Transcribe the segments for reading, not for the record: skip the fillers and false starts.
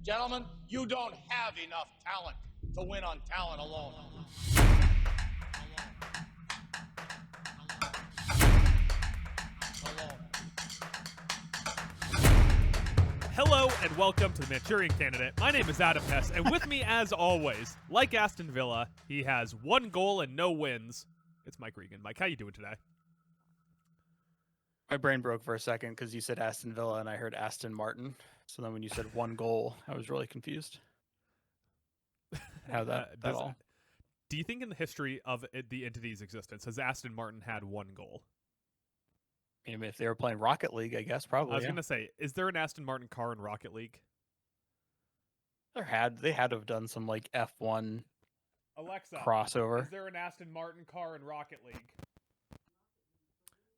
Gentlemen, you don't have enough talent to win on talent alone. Hello and welcome to the Manchurian Candidate. My name is Adam Hess, and with me, as always, like Aston Villa, he has one goal and no wins. It's Mike Regan. Mike, how you doing today? My brain broke for a second because you said Aston Villa and I heard Aston Martin. So then when you said one goal, I was really confused. How that all? Do you think in the history of the entity's existence has Aston Martin had one goal? I mean, if they were playing Rocket League, I guess probably. I was gonna say, is there an Aston Martin car in Rocket League? They had to have done some like F1 Alexa crossover. Is there an Aston Martin car in Rocket League?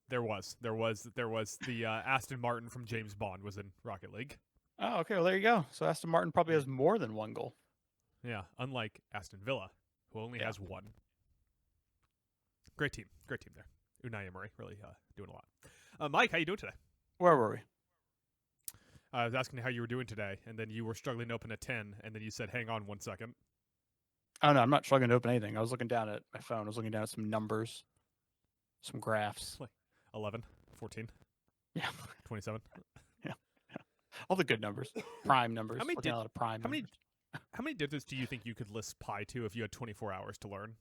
There was the Aston Martin from James Bond was in Rocket League. Oh, okay. Well, there you go. So Aston Martin probably has more than one goal. Yeah, unlike Aston Villa, who only has one. Great team there. Unai Emery really doing a lot. Mike, how you doing today? Where were we? I was asking how you were doing today, and then you were struggling to open a 10, and then you said, hang on 1 second. Oh, no, I'm not struggling to open anything. I was looking down at my phone. I was looking down at some numbers, some graphs. Like 11, 14, yeah, 27. Yeah. All the good numbers. Prime numbers. How many digits do you think you could list pi to if you had 24 hours to learn?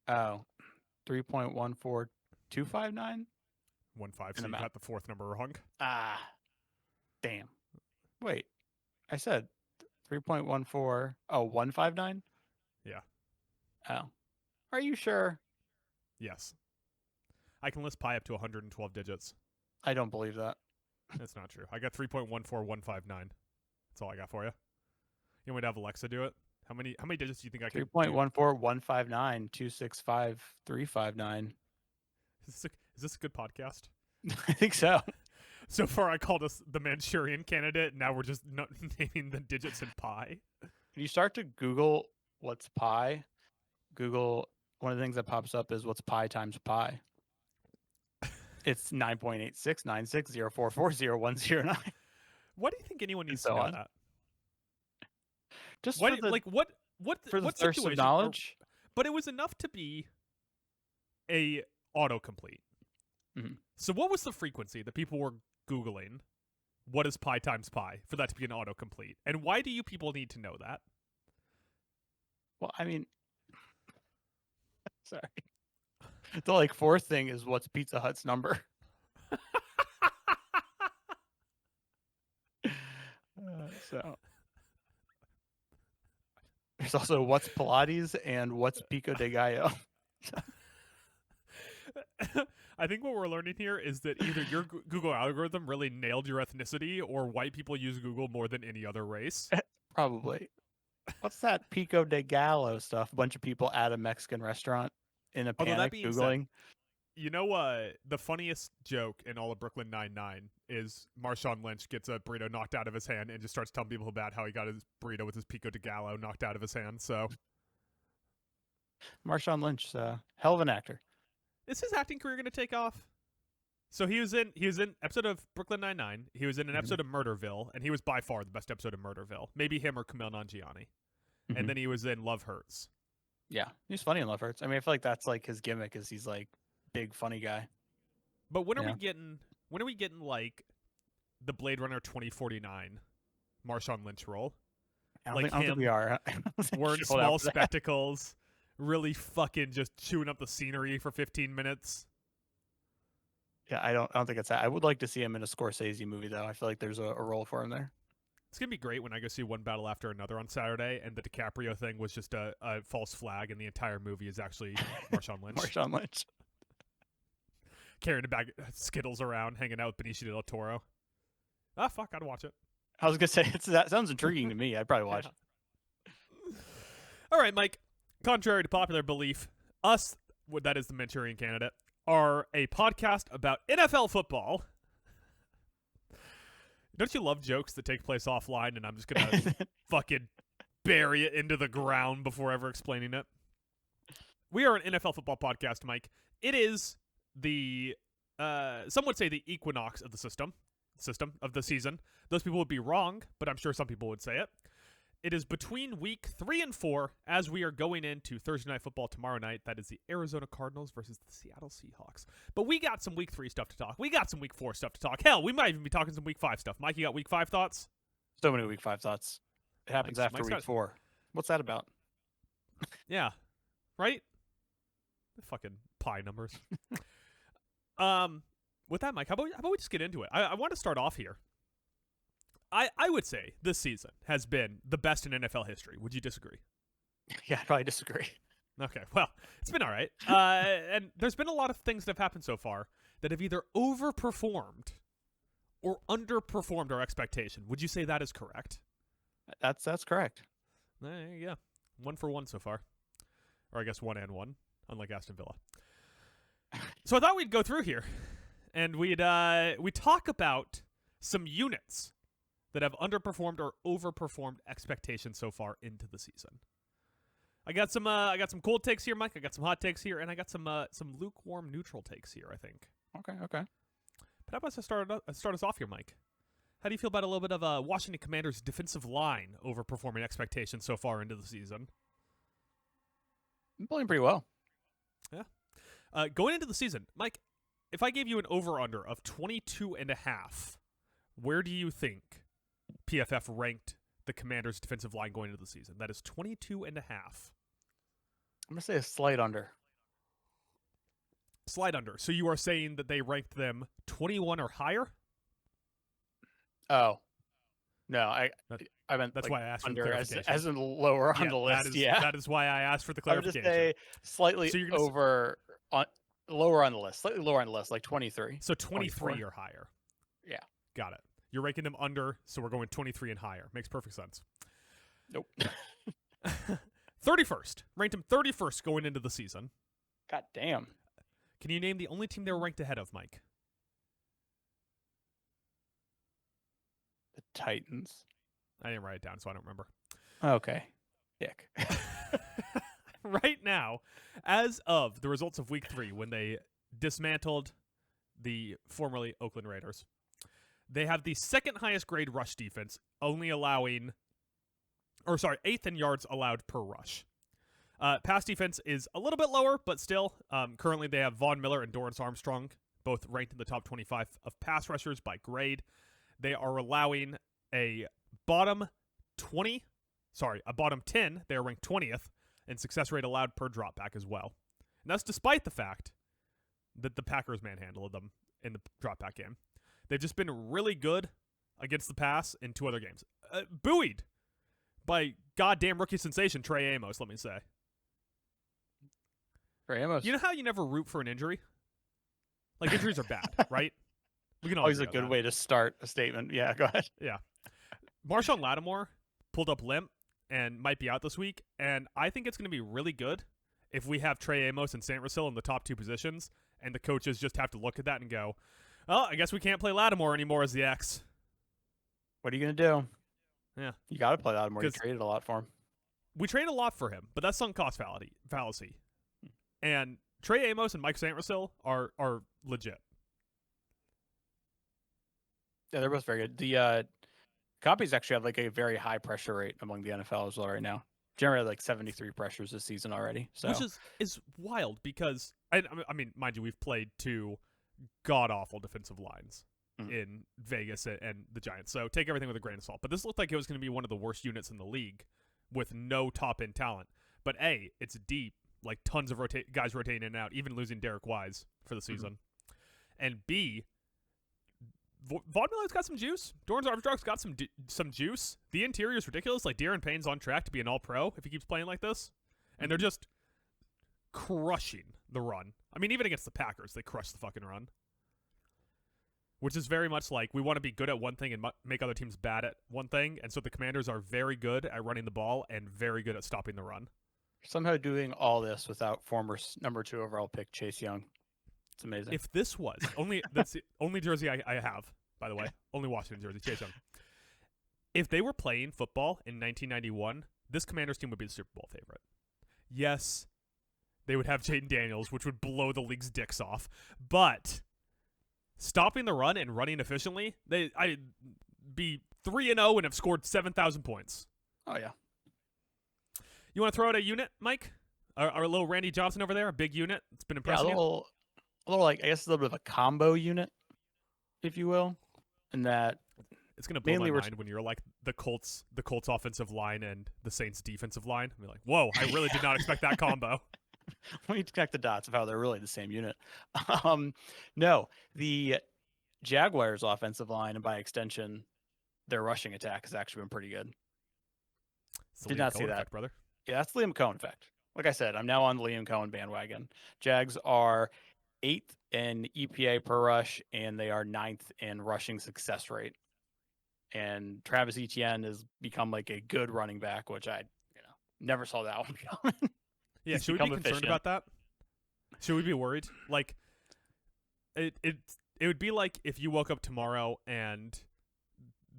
Oh, 3.14259? 1.5, so you got the fourth number wrong. Ah, damn. Wait, I said 3.14. Oh, 159? Yeah. Oh. Are you sure? Yes. I can list pi up to 112 digits. I don't believe that. That's not true. I got 3.14159. That's all I got for you. You want me to have Alexa do it? How many digits do you think I could 3.14159 265 Is this a good podcast? I think so. So far, I called us the Manchurian Candidate. Now we're just not naming the digits in pi. If you start to Google what's pi, Google, one of the things that pops up is what's pi times pi. It's 9.869604401009. Why do you think anyone needs so to know on. that? Just what, for the, what for the what thirst of knowledge? But it was enough to be a autocomplete. Mm-hmm. So what was the frequency that people were Googling? What is pi times pi for that to be an autocomplete? And why do you people need to know that? Well, I mean, sorry. The fourth thing is what's Pizza Hut's number. So there's also what's Pilates and what's Pico de Gallo. I think what we're learning here is that either your Google algorithm really nailed your ethnicity, or white people use Google more than any other race. Probably. What's that Pico de Gallo stuff? A bunch of people at a Mexican restaurant in a panic Googling. Said, you know, the funniest joke in all of Brooklyn Nine-Nine is Marshawn Lynch gets a burrito knocked out of his hand and just starts telling people about how he got his burrito with his Pico de Gallo knocked out of his hand. So, Marshawn Lynch, hell of an actor. Is his acting career going to take off? So he was in episode of Brooklyn Nine-Nine. He was in an episode of Murderville, and he was by far the best episode of Murderville. Maybe him or Kumail Nanjiani. And then he was in Love Hurts. Yeah, he's funny in Love Hurts. I mean, I feel like that's like his gimmick, is he's like big funny guy. But when are we getting like the Blade Runner 2049 Marshawn Lynch role? I don't think we are. Wearing small spectacles, really fucking just chewing up the scenery for 15 minutes. Yeah, I don't think it's that. I would like to see him in a Scorsese movie, though. I feel like there's a role for him there. It's going to be great when I go see One Battle After Another on Saturday, and the DiCaprio thing was just a false flag, and the entire movie is actually Marshawn Lynch. Marshawn Lynch. Carrying a bag of Skittles around, hanging out with Benicio del Toro. Ah, fuck, I'd watch it. I was going to say, that sounds intriguing to me. I'd probably watch it. All right, Mike. Contrary to popular belief, us, that is the Manchurian Candidate, are a podcast about NFL football. Don't you love jokes that take place offline, and I'm just going to fucking bury it into the ground before ever explaining it? We are an NFL football podcast, Mike. It is the, some would say the equinox of the system. system of the season. Those people would be wrong, but I'm sure some people would say it. It is between week 3 and 4 as we are going into Thursday Night Football tomorrow night. That is the Arizona Cardinals versus the Seattle Seahawks. But we got some week 3 stuff to talk. We got some week 4 stuff to talk. Hell, we might even be talking some week 5 stuff. Mike, you got week 5 thoughts? So many week 5 thoughts. It happens after week 4. What's that about? Yeah. Right? The fucking pie numbers. With that, Mike, how about we just get into it? I want to start off here. I would say this season has been the best in NFL history. Would you disagree? Yeah, I probably disagree. Okay, well, it's been all right. And there's been a lot of things that have happened so far that have either overperformed or underperformed our expectation. Would you say that is correct? That's correct. Yeah, 1 for 1 so far. Or I guess 1 and 1, unlike Aston Villa. So I thought we'd go through here, and we'd talk about some units that have underperformed or overperformed expectations so far into the season. I got some cold takes here, Mike. I got some hot takes here, and I got some lukewarm neutral takes here, I think. Okay. But how about I start us off here, Mike? How do you feel about a little bit of Washington Commanders' defensive line overperforming expectations so far into the season? I'm playing pretty well. Yeah. Going into the season, Mike, if I gave you an over-under of 22.5, where do you think PFF ranked the Commanders' defensive line going into the season? That is 22.5. I'm going to say a slight under. Slight under. So you are saying that they ranked them 21 or higher? Oh. No, I meant that's like why I asked for under the clarification. as in lower on the list. That is why I asked for the I would clarification. just say slightly So lower on the list, slightly lower on the list, like 23. So 23 24. or higher. Yeah. Got it. You're ranking them under, so we're going 23 and higher. Makes perfect sense. Nope. 31st. Ranked him 31st going into the season. God damn. Can you name the only team they were ranked ahead of, Mike? The Titans. I didn't write it down, so I don't remember. Okay. Dick. Right now, as of the results of week 3, when they dismantled the formerly Oakland Raiders, they have the second highest grade rush defense, only allowing, 8th in yards allowed per rush. Pass defense is a little bit lower, but still, currently they have Von Miller and Dorrance Armstrong, both ranked in the top 25 of pass rushers by grade. They are allowing a bottom 10. They are ranked 20th in success rate allowed per dropback as well. And that's despite the fact that the Packers manhandled them in the dropback game. They've just been really good against the pass in 2 other games. Buoyed by goddamn rookie sensation Trey Amos, let me say. Trey Amos. You know how you never root for an injury? Like, injuries are bad, right? We can all always a agree on good that. way to start a statement. Yeah, go ahead. Yeah. Marshawn Lattimore pulled up limp and might be out this week, and I think it's going to be really good if we have Trey Amos and Sant Russell in the top 2 positions, and the coaches just have to look at that and go, well, I guess we can't play Lattimore anymore as the X. What are you going to do? Yeah. You got to play Lattimore. You 'Cause traded a lot for him. We traded a lot for him, but that's sunk cost fallacy. And Trey Amos and Mike Sant Russell are legit. Yeah, they're both very good. The copies actually have like a very high pressure rate among the NFL as well right now. Generated like 73 pressures this season already. So. Which is wild because, I mean, mind you, we've played 2 god-awful defensive lines in Vegas and the Giants. So take everything with a grain of salt. But this looked like it was going to be one of the worst units in the league with no top-end talent. But A, it's deep, like tons of guys rotating in and out, even losing Derek Wise for the season. And B, Von Miller's got some juice. Dorrance Armstrong's got some juice. The interior is ridiculous. Like, Darren Payne's on track to be an all-pro if he keeps playing like this. And they're just crushing the run. I mean, even against the Packers, they crush the fucking run. Which is very much like we want to be good at one thing and make other teams bad at one thing. And so the Commanders are very good at running the ball and very good at stopping the run. Somehow doing all this without former number 2 overall pick Chase Young. It's amazing. If this was that's the only jersey I have, by the way, only Washington jersey, Chase Young. If they were playing football in 1991, this Commanders team would be the Super Bowl favorite. Yes, they would have Jaden Daniels, which would blow the league's dicks off, but stopping the run and running efficiently, I'd be 3-0 and have scored 7,000 points. Oh yeah. You want to throw out a unit, Mike? Our little Randy Johnson over there, a big unit. It's been impressive. Yeah, a little like, I guess a little bit of a combo unit, if you will, and that it's gonna blow my mainly mind when you're like the Colts offensive line and the Saints defensive line. I'm like, whoa, I really did not expect that combo. when you connect the dots of how they're really the same unit. No, the Jaguars' offensive line, and by extension, their rushing attack has actually been pretty good. It's the Did Liam not see Cohen that. effect, brother. Yeah, that's the Liam Cohen effect. Like I said, I'm now on the Liam Cohen bandwagon. Jags are 8th in EPA per rush, and they are 9th in rushing success rate. And Travis Etienne has become like a good running back, which I, never saw that one coming. Yeah, He's should we be become concerned efficient. about that? Should we be worried? Like, it would be like if you woke up tomorrow and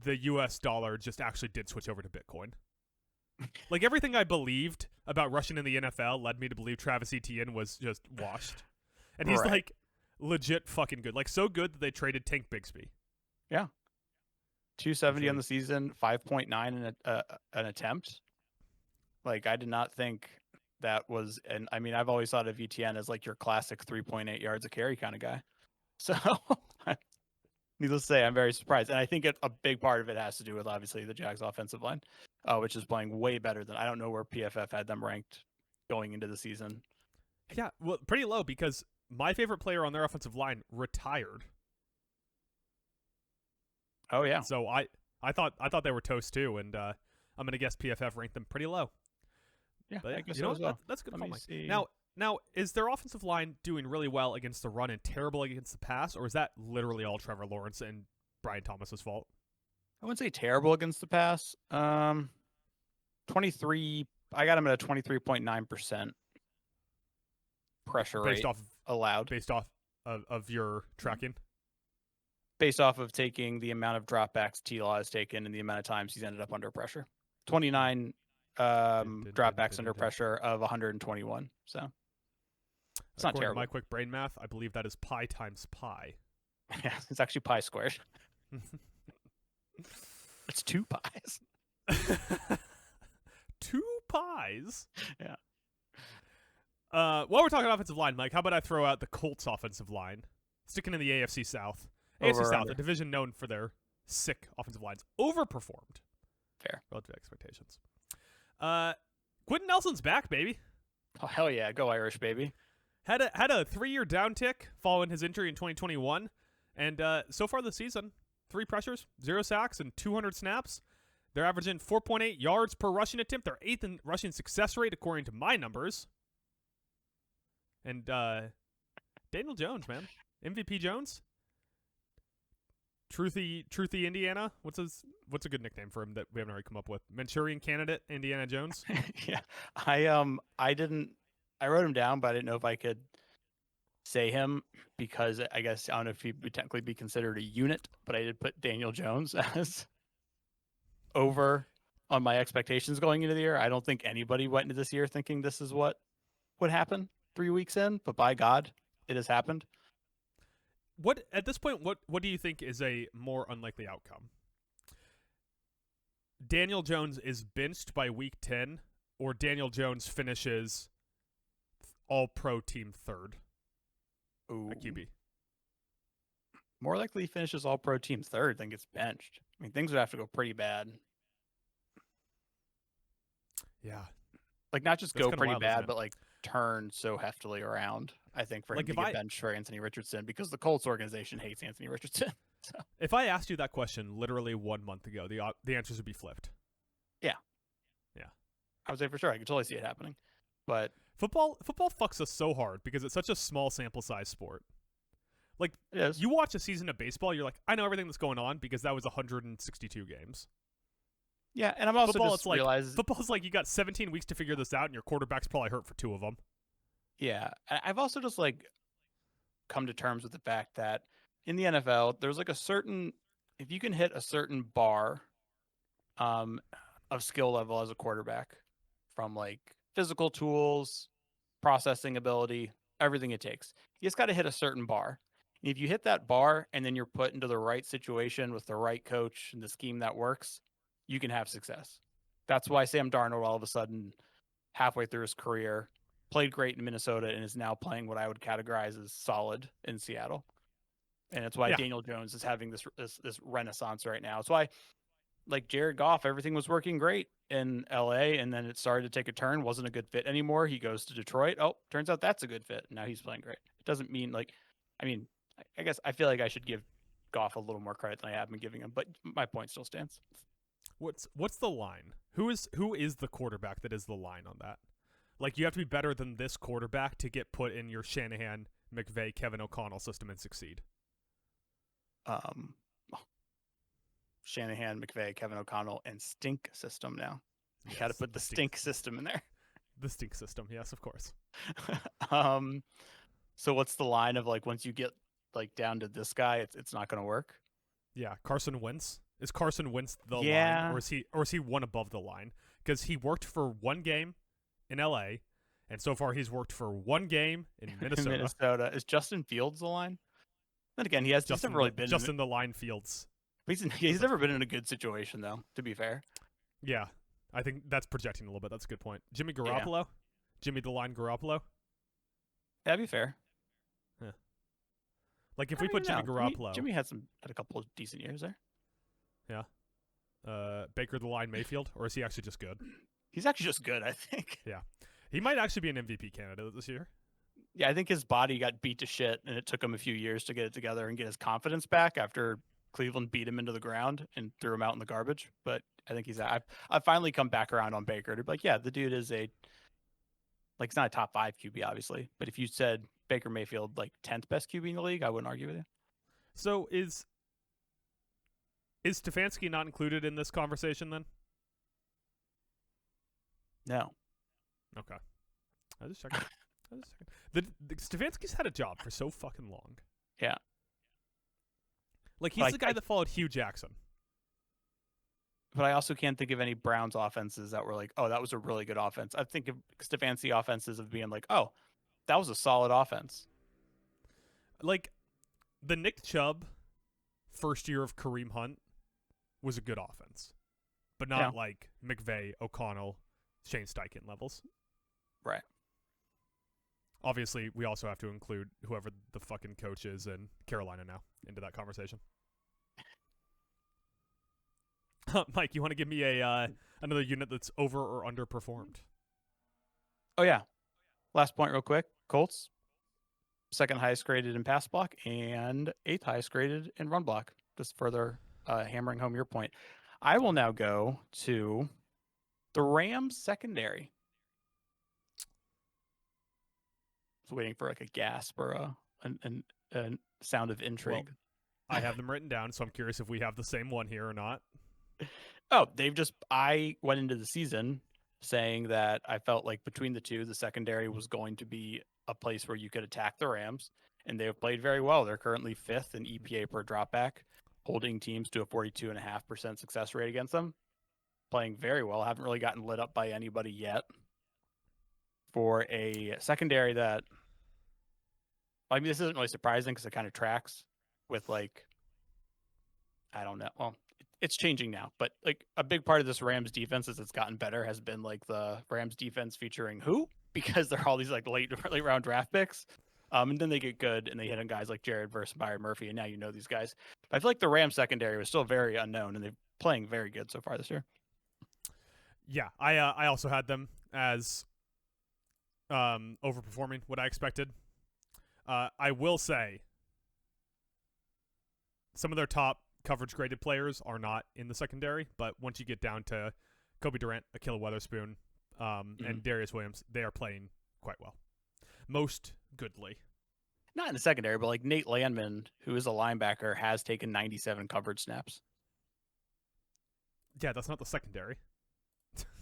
the U.S. dollar just actually did switch over to Bitcoin. Like, everything I believed about rushing in the NFL led me to believe Travis Etienne was just washed. And he's, Right. like, legit fucking good. Like, so good that they traded Tank Bigsby. Yeah. 270 on Really- the season, 5.9 in an attempt. Like, I did not think that was, and I mean, I've always thought of ETN as like your classic 3.8 yards a carry kind of guy. So, needless to say, I'm very surprised. And I think a big part of it has to do with, obviously, the Jags offensive line, which is playing way better than, I don't know where PFF had them ranked going into the season. Yeah, well, pretty low because my favorite player on their offensive line retired. Oh, yeah. So I thought they were toast too, and I'm gonna guess PFF ranked them pretty low. Yeah, But I guess you so know as what? well. That's a good Let call, me Mike. see. Now, is their offensive line doing really well against the run and terrible against the pass, or is that literally all Trevor Lawrence and Brian Thomas's fault? I wouldn't say terrible against the pass. 23. I got him at a 23.9% pressure Based rate off allowed, of your tracking. based off of taking the amount of dropbacks T-Law has taken and the amount of times he's ended up under pressure. 29 dropbacks under pressure of 121. So it's not According terrible. to my quick brain math, I believe that is pi times pi. Yeah, it's actually pi squared. It's 2 pies. 2 pies. Yeah. While we're talking offensive line, Mike, how about I throw out the Colts offensive line? Sticking in the AFC South. Over AFC or South, under? a division known for their sick offensive lines, overperformed. Fair. Relative to expectations. Quentin Nelson's back, baby. Oh, hell yeah. Go Irish, baby. Had a 3-year downtick following his injury in 2021, and so far this season, 3 pressures, 0 sacks, and 200 snaps. They're averaging 4.8 yards per rushing attempt. They're 8th in rushing success rate according to my numbers. And Daniel Jones, man, MVP Jones, Truthy Indiana. What's a good nickname for him that we haven't already come up with? Manchurian candidate Indiana Jones. Yeah. I wrote him down, but I didn't know if I could say him because I guess I don't know if he would technically be considered a unit, but I did put Daniel Jones as over on my expectations going into the year. I don't think anybody went into this year thinking this is what would happen 3 weeks in, but by God, it has happened. What at this point? What do you think is a more unlikely outcome? Daniel Jones is benched by week 10, or Daniel Jones finishes All-Pro team 3rd at QB. More likely he finishes All-Pro team 3rd than gets benched. I mean, things would have to go pretty bad. Yeah, Like, not just That's go kinda pretty wild, isn't bad, it? but like turn so heftily around. I think for him Like, to if get I- benched for Anthony Richardson, because the Colts organization hates Anthony Richardson. if I asked you that question literally 1 month ago, the answers would be flipped. I would say for sure I could totally see it happening. But Football fucks us so hard because it's such a small sample size sport. Like, it is. you watch a season of baseball, you're like, I know everything that's going on because that was 162 games. Yeah, and I'm also Football, just it's like realized. football's like you got 17 weeks to figure this out, and your quarterback's probably hurt for 2 of them. Yeah, I've also just like come to terms with the fact that in the NFL, there's like a certain, if you can hit a certain bar of skill level as a quarterback, from like physical tools, processing ability, everything it takes, you just got to hit a certain bar. If you hit that bar and then you're put into the right situation with the right coach and the scheme that works, you can have success. That's why Sam Darnold all of a sudden, halfway through his career, played great in Minnesota and is now playing what I would categorize as solid in Seattle. And it's why Yeah. Daniel Jones is having this renaissance right now. It's why, like Jared Goff, everything was working great in LA, and then it started to take a turn, wasn't a good fit anymore. He goes to Detroit. Oh, turns out that's a good fit. Now he's playing great. It doesn't mean I guess I feel like I should give Goff a little more credit than I have been giving him, but my point still stands. What's the line? Who is the quarterback that is the line on that? Like, you have to be better than this quarterback to get put in your Shanahan, McVay, Kevin O'Connell system and succeed. Shanahan, McVay, Kevin O'Connell, and stink system now. You Yes, got to put the stink system in there. The stink system, yes, of course. So what's the line of, like, once you get like down to this guy, it's not going to work? Yeah, Carson Wentz. Is Carson Wentz the Yeah. line, or is he one above the line? Because he worked for one game in LA, and so far he's worked for one game in Minnesota. Minnesota. Is Justin Fields the line? Then again, he's never really been Justin the line Fields. He's never been in a good situation, though, to be fair. Yeah, I think that's projecting a little bit. That's a good point. Jimmy Garoppolo? Jimmy the line Garoppolo? That'd be fair. Yeah. Like, if we put Jimmy Garoppolo... Jimmy had a couple of decent years there. Yeah. Baker the line Mayfield? Or is he actually just good? He's actually just good, I think. Yeah. He might actually be an MVP candidate this year. Yeah, I think his body got beat to shit, and it took him a few years to get it together and get his confidence back after Cleveland beat him into the ground and threw him out in the garbage. But I think I've finally come back around on Baker to be like, yeah, the dude is he's not a top 5 QB, obviously. But if you said Baker Mayfield, like 10th best QB in the league, I wouldn't argue with you. So is Stefanski not included in this conversation then? No. Okay. I was just checking. The Stefanski's had a job for so fucking long. Yeah. Like, he's the guy that followed Hugh Jackson. But I also can't think of any Browns offenses that were like, oh, that was a really good offense. I think of Stefanski offenses of being like, oh, that was a solid offense. Like, the Nick Chubb first year of Kareem Hunt was a good offense. But not like McVay, O'Connell, Shane Steichen levels. Right. Obviously, we also have to include whoever the fucking coach is in Carolina now into that conversation. Mike, you want to give me another unit that's over or underperformed? Oh, yeah. Last point real quick. Colts, 2nd highest graded in pass block and 8th highest graded in run block. Just further hammering home your point. I will now go to the Rams secondary. I was waiting for like a gasp or a sound of intrigue. Well, I have them written down, so I'm curious if we have the same one here or not. Oh, I went into the season saying that I felt like between the two, the secondary was going to be a place where you could attack the Rams, and they have played very well. They're currently 5th in EPA per dropback, holding teams to a 42.5% success rate against them. Playing very well. Haven't really gotten lit up by anybody yet. For a secondary that, I mean, this isn't really surprising because it kind of tracks with, like, I don't know. Well, it's changing now, but like a big part of this Rams defense as it's gotten better has been like the Rams defense featuring who? Because they're all these like late round draft picks. And then they get good and they hit on guys like Jared versus Byron Murphy, and now you know these guys. But I feel like the Rams secondary was still very unknown, and they're playing very good so far this year. Yeah, I also had them as overperforming what I expected. I will say some of their top coverage graded players are not in the secondary, but once you get down to Kobe Durant, Ahkello Witherspoon, and Darius Williams, they are playing quite well. Most goodly. Not in the secondary, but like Nate Landman, who is a linebacker, has taken 97 coverage snaps. Yeah, that's not the secondary.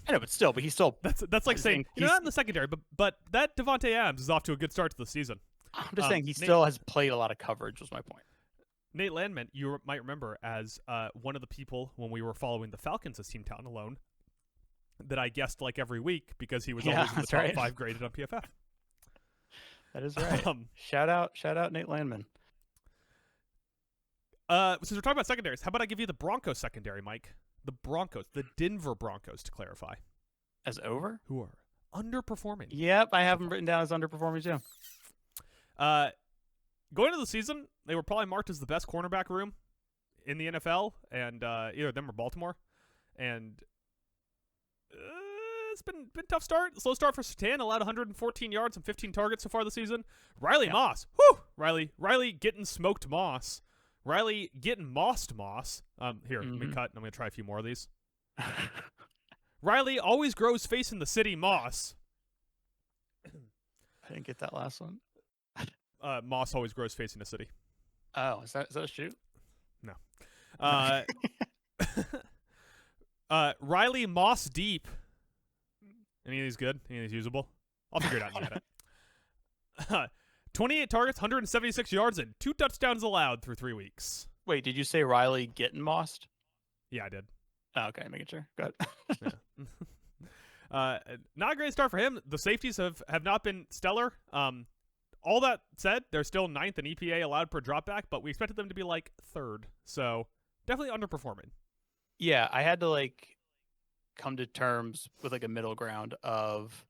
I know, but he's still. That's like saying he's not in the secondary, but that Devontae Adams is off to a good start to the season. I'm just saying he still has played a lot of coverage. Was my point. Nate Landman, you might remember as one of the people when we were following the Falcons as Team Town Alone that I guessed like every week because he was always in the top 5 graded on PFF. That is right. Shout out Nate Landman. Since we're talking about secondaries, how about I give you the Broncos secondary, Mike? The Broncos, the Denver Broncos, to clarify. As over? Who are underperforming. Yep, I have them written down as underperforming too. Going into the season, they were probably marked as the best cornerback room in the NFL, and either them or Baltimore. And it's been tough start. Slow start for Surtain. Allowed 114 yards and 15 targets so far this season. Riley Moss. Whew! Riley getting smoked Moss. Riley getting mossed Moss. Here, let me cut. I'm going to try a few more of these. Riley always grows face in the city Moss. I didn't get that last one. Moss always grows face in the city. Oh, is that a shoot? No. Riley Moss deep. Any of these good? Any of these usable? I'll figure it out in a minute. 28 targets, 176 yards, and 2 touchdowns allowed through 3 weeks. Wait, did you say Riley getting mossed? Yeah, I did. Oh, okay, making sure. Good. Not a great start for him. The safeties have not been stellar. All that said, they're still 9th in EPA allowed per dropback, but we expected them to be like 3rd. So definitely underperforming. Yeah, I had to come to terms with a middle ground of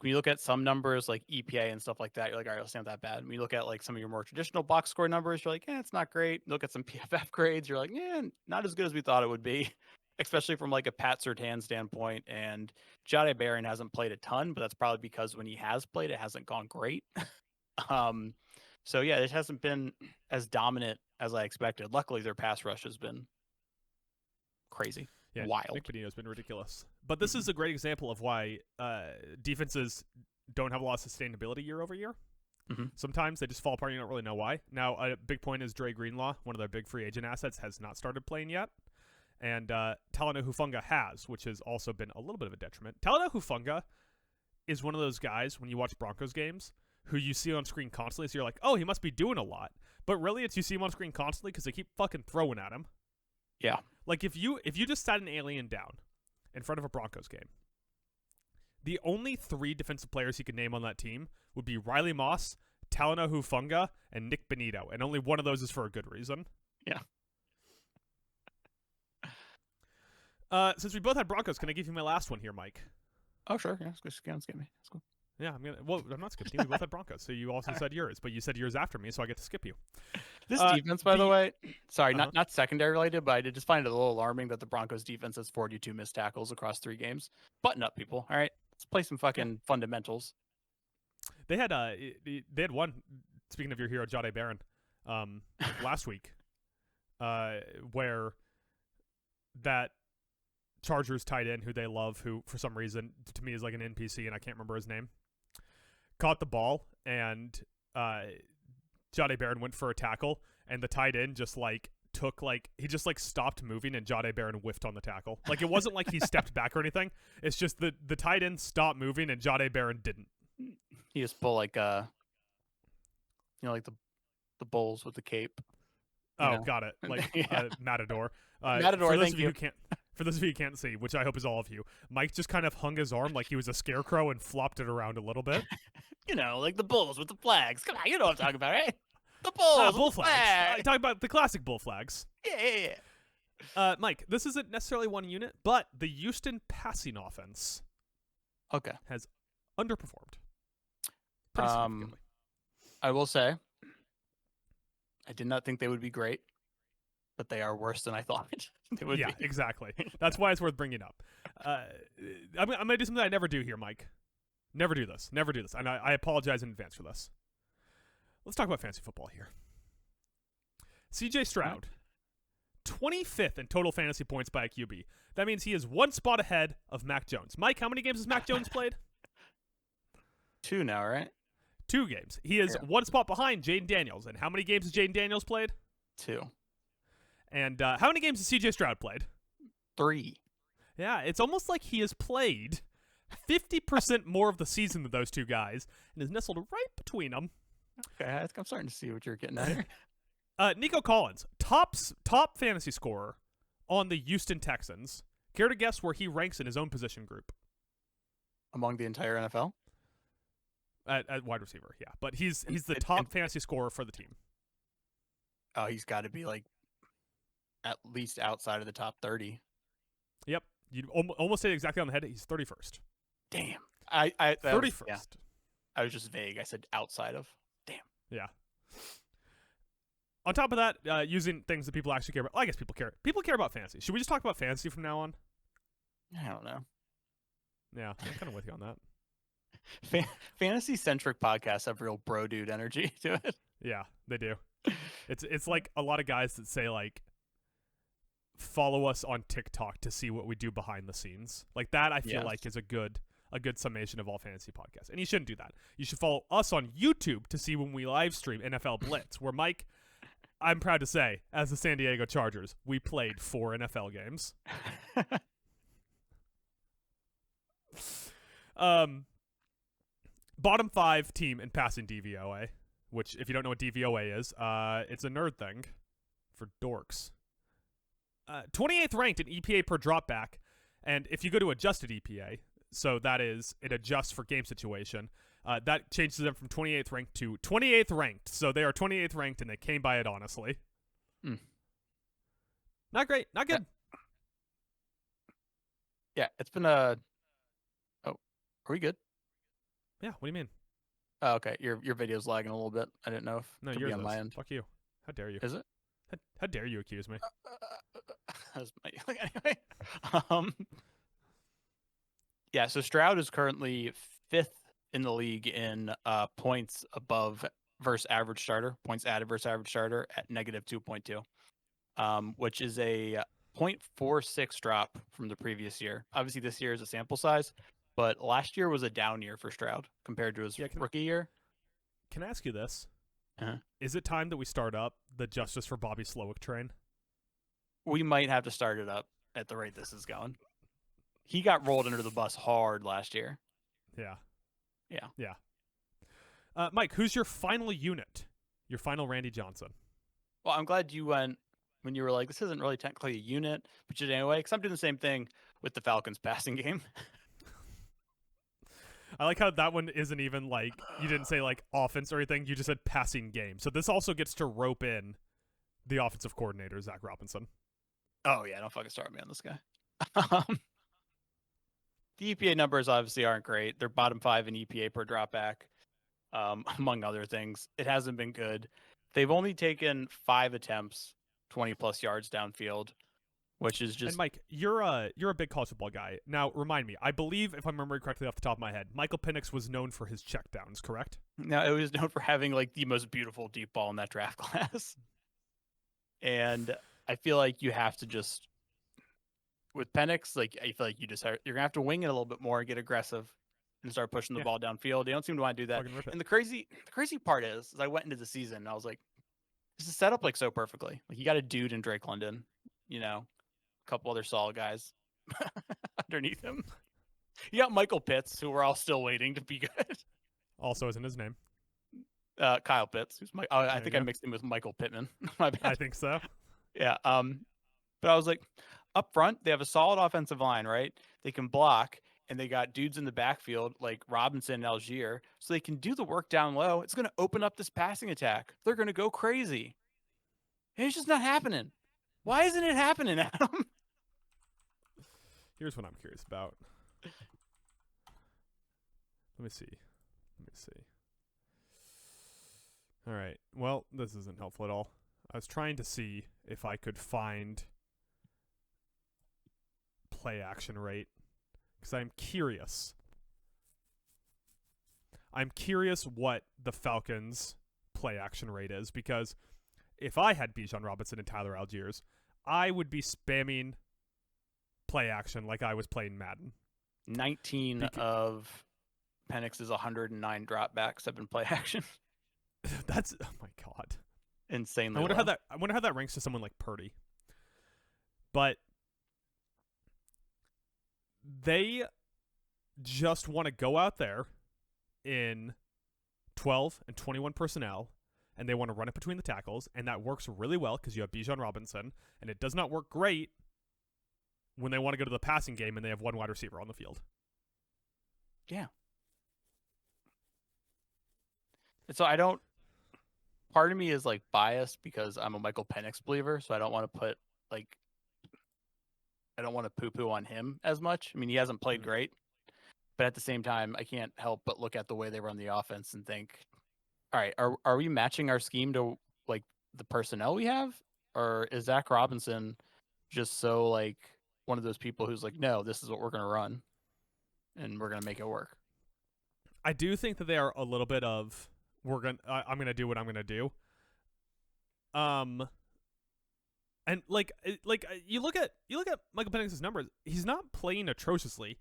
when you look at some numbers like EPA and stuff like that, you're like, all right, it's not that bad. When you look at some of your more traditional box score numbers, you're like, it's not great. You look at some PFF grades, you're like, not as good as we thought it would be, especially from a Pat Surtain standpoint. And Jahdae Barron hasn't played a ton, but that's probably because when he has played, it hasn't gone great. So yeah, it hasn't been as dominant as I expected. Luckily, their pass rush has been crazy. Yeah, wild. Nick Bonito's been ridiculous. But this is a great example of why defenses don't have a lot of sustainability year over year. Sometimes they just fall apart and you don't really know why. Now, a big point is Dre Greenlaw, one of their big free agent assets, has not started playing yet. And Talanoa Hufanga has, which has also been a little bit of a detriment. Talanoa Hufanga is one of those guys, when you watch Broncos games, who you see on screen constantly, so you're like, oh, he must be doing a lot. But really, it's you see him on screen constantly because they keep fucking throwing at him. Yeah. If you just sat an alien down in front of a Broncos game, the only 3 defensive players he could name on that team would be Riley Moss, Talanoa Hufanga, and Nick Bonito, and only one of those is for a good reason. Yeah. Since we both had Broncos, can I give you my last one here, Mike? Oh, sure. Yeah, let's get me. Let's go. Yeah, I'm not skipping you. We both had Broncos, so you also said yours, but you said yours after me, so I get to skip you. This defense, by the way, sorry, not secondary related, but I did just find it a little alarming that the Broncos defense has 42 missed tackles across 3 games. Button up, people. All right, let's play some fucking fundamentals. They had one. Speaking of your hero, Jahdae Barron, last week, where that Chargers tight end who they love, who for some reason to me is like an NPC and I can't remember his name, caught the ball and Jahdae Barron went for a tackle and the tight end just he just stopped moving and Jahdae Barron whiffed on the tackle. It wasn't like he stepped back or anything. It's just the tight end stopped moving and Jahdae Barron didn't. He just pull the bulls with the cape. Got it. Matador. Matador, for those of you who can't. For those of you who can't see, which I hope is all of you, Mike just kind of hung his arm like he was a scarecrow and flopped it around a little bit. Like the bulls with the flags. Come on, you know what I'm talking about, right? The bulls, bull flags. I talk about the classic bull flags. Yeah. Mike, this isn't necessarily one unit, but the Houston passing offense has underperformed. Pretty significantly. I will say, I did not think they would be great, but they are worse than I thought they would be. Yeah, exactly. That's why it's worth bringing up. I'm going to do something I never do here, Mike. Never do this. And I apologize in advance for this. Let's talk about fantasy football here. CJ Stroud, 25th in total fantasy points by a QB. That means he is 1 spot ahead of Mac Jones. Mike, how many games has Mac Jones played? 2 now, right? 2 games. He is 1 spot behind Jaden Daniels. And how many games has Jaden Daniels played? 2. And how many games has CJ Stroud played? 3. Yeah, it's almost like he has played 50% more of the season than those 2 guys and is nestled right between them. Okay, I'm starting to see what you're getting at here. Nico Collins, top fantasy scorer on the Houston Texans. Care to guess where he ranks in his own position group? Among the entire NFL? At wide receiver, yeah. But he's the top fantasy scorer for the team. Oh, he's got to be like at least outside of the top 30. Yep. You almost hit it exactly on the head. He's 31st. Damn. I 31st. Yeah, I was just vague. I said outside of. Damn. Yeah. On top of that, using things that people actually care about. Well, I guess people care. People care about fantasy. Should we just talk about fantasy from now on? I don't know. Yeah, I'm kind of with you on that. Fantasy-centric podcasts have real bro dude energy to it. Yeah, they do. It's like a lot of guys that say like, follow us on TikTok to see what we do behind the scenes. Like that, I feel like is a good summation of all fantasy podcasts. And you shouldn't do that. You should follow us on YouTube to see when we live stream NFL Blitz, where Mike, I'm proud to say, as the San Diego Chargers, we played 4 NFL games. Bottom 5 team in passing DVOA, which if you don't know what DVOA is, it's a nerd thing for dorks. 28th ranked in EPA per dropback, and if you go to adjusted EPA, so that is, it adjusts for game situation, that changes them from 28th ranked to 28th ranked. So they are 28th ranked, and they came by it honestly. Not great. Not good. Yeah, it's been a... Oh, are we good? Yeah, what do you mean? Oh, okay. Your video's lagging a little bit. I didn't know if No, it could yours be on my is. end. Fuck you. How dare you? Is it? How dare you accuse me? Anyway. Yeah, so Stroud is currently 5th in the league in points above versus average starter, points added versus average starter at negative 2.2, which is a 0.46 drop from the previous year. Obviously, this year is a sample size, but last year was a down year for Stroud compared to his rookie year. Can I ask you this? Uh-huh. Is it time that we start up the Justice for Bobby Slowick train? We might have to start it up at the rate this is going. He got rolled under the bus hard last year. Yeah. Yeah. Mike, who's your final unit? Your final Randy Johnson? Well, I'm glad you went when you were like, this isn't really technically a unit, but you did anyway, because I'm doing the same thing with the Falcons passing game. I like how that one isn't even like, you didn't say like offense or anything, you just said passing game. So this also gets to rope in the offensive coordinator, Zach Robinson. Oh, yeah, don't fucking start me on this guy. The EPA numbers obviously aren't great. They're bottom 5 in EPA per dropback, among other things. It hasn't been good. They've only taken 5 attempts, 20-plus yards downfield, which is just... And Mike, you're a big college football guy. Now, remind me, I believe, if I'm remembering correctly off the top of my head, Michael Penix was known for his checkdowns, correct? No, it was known for having like the most beautiful deep ball in that draft class. And I feel like you have to just... With Penix, like I feel like you're gonna have to wing it a little bit more and get aggressive and start pushing the ball downfield. They don't seem to want to do that. And the crazy part is I went into the season and I was like, this is set up like so perfectly. Like you got a dude in Drake London, a couple other solid guys underneath him. You got Michael Pitts, who we're all still waiting to be good. Also isn't his name. Kyle Pitts, who's I think I mixed him with Michael Pittman. My bad. I think so. Yeah. But I was like, up front, they have a solid offensive line, right? They can block, and they got dudes in the backfield like Robinson and Algier, so they can do the work down low. It's going to open up this passing attack. They're going to go crazy. And it's just not happening. Why isn't it happening, Adam? Here's what I'm curious about. Let me see. All right. Well, this isn't helpful at all. I was trying to see if I could find play action rate because I'm curious. I'm curious what the Falcons' play action rate is because if I had Bijan Robinson and Tyler Algiers, I would be spamming play action like I was playing Madden. 19 of Penix's 109 dropbacks have been play action. That's, oh my god, insanely. I wonder how that ranks to someone like Purdy. But they just want to go out there in 12 and 21 personnel, and they want to run it between the tackles, and that works really well because you have Bijan Robinson, and it does not work great when they want to go to the passing game and they have one wide receiver on the field. Yeah. And so I don't... part of me is like biased because I'm a Michael Penix believer, so I don't want to put like I don't want to poo-poo on him as much. I mean, he hasn't played great, but at the same time, I can't help but look at the way they run the offense and think, all right, are we matching our scheme to like the personnel we have, or is Zach Robinson just so like one of those people who's like, no, this is what we're gonna run, and we're gonna make it work. I do think that they are a little bit of I'm gonna do what I'm gonna do. And you look at Michael Penix's numbers. He's not playing atrociously.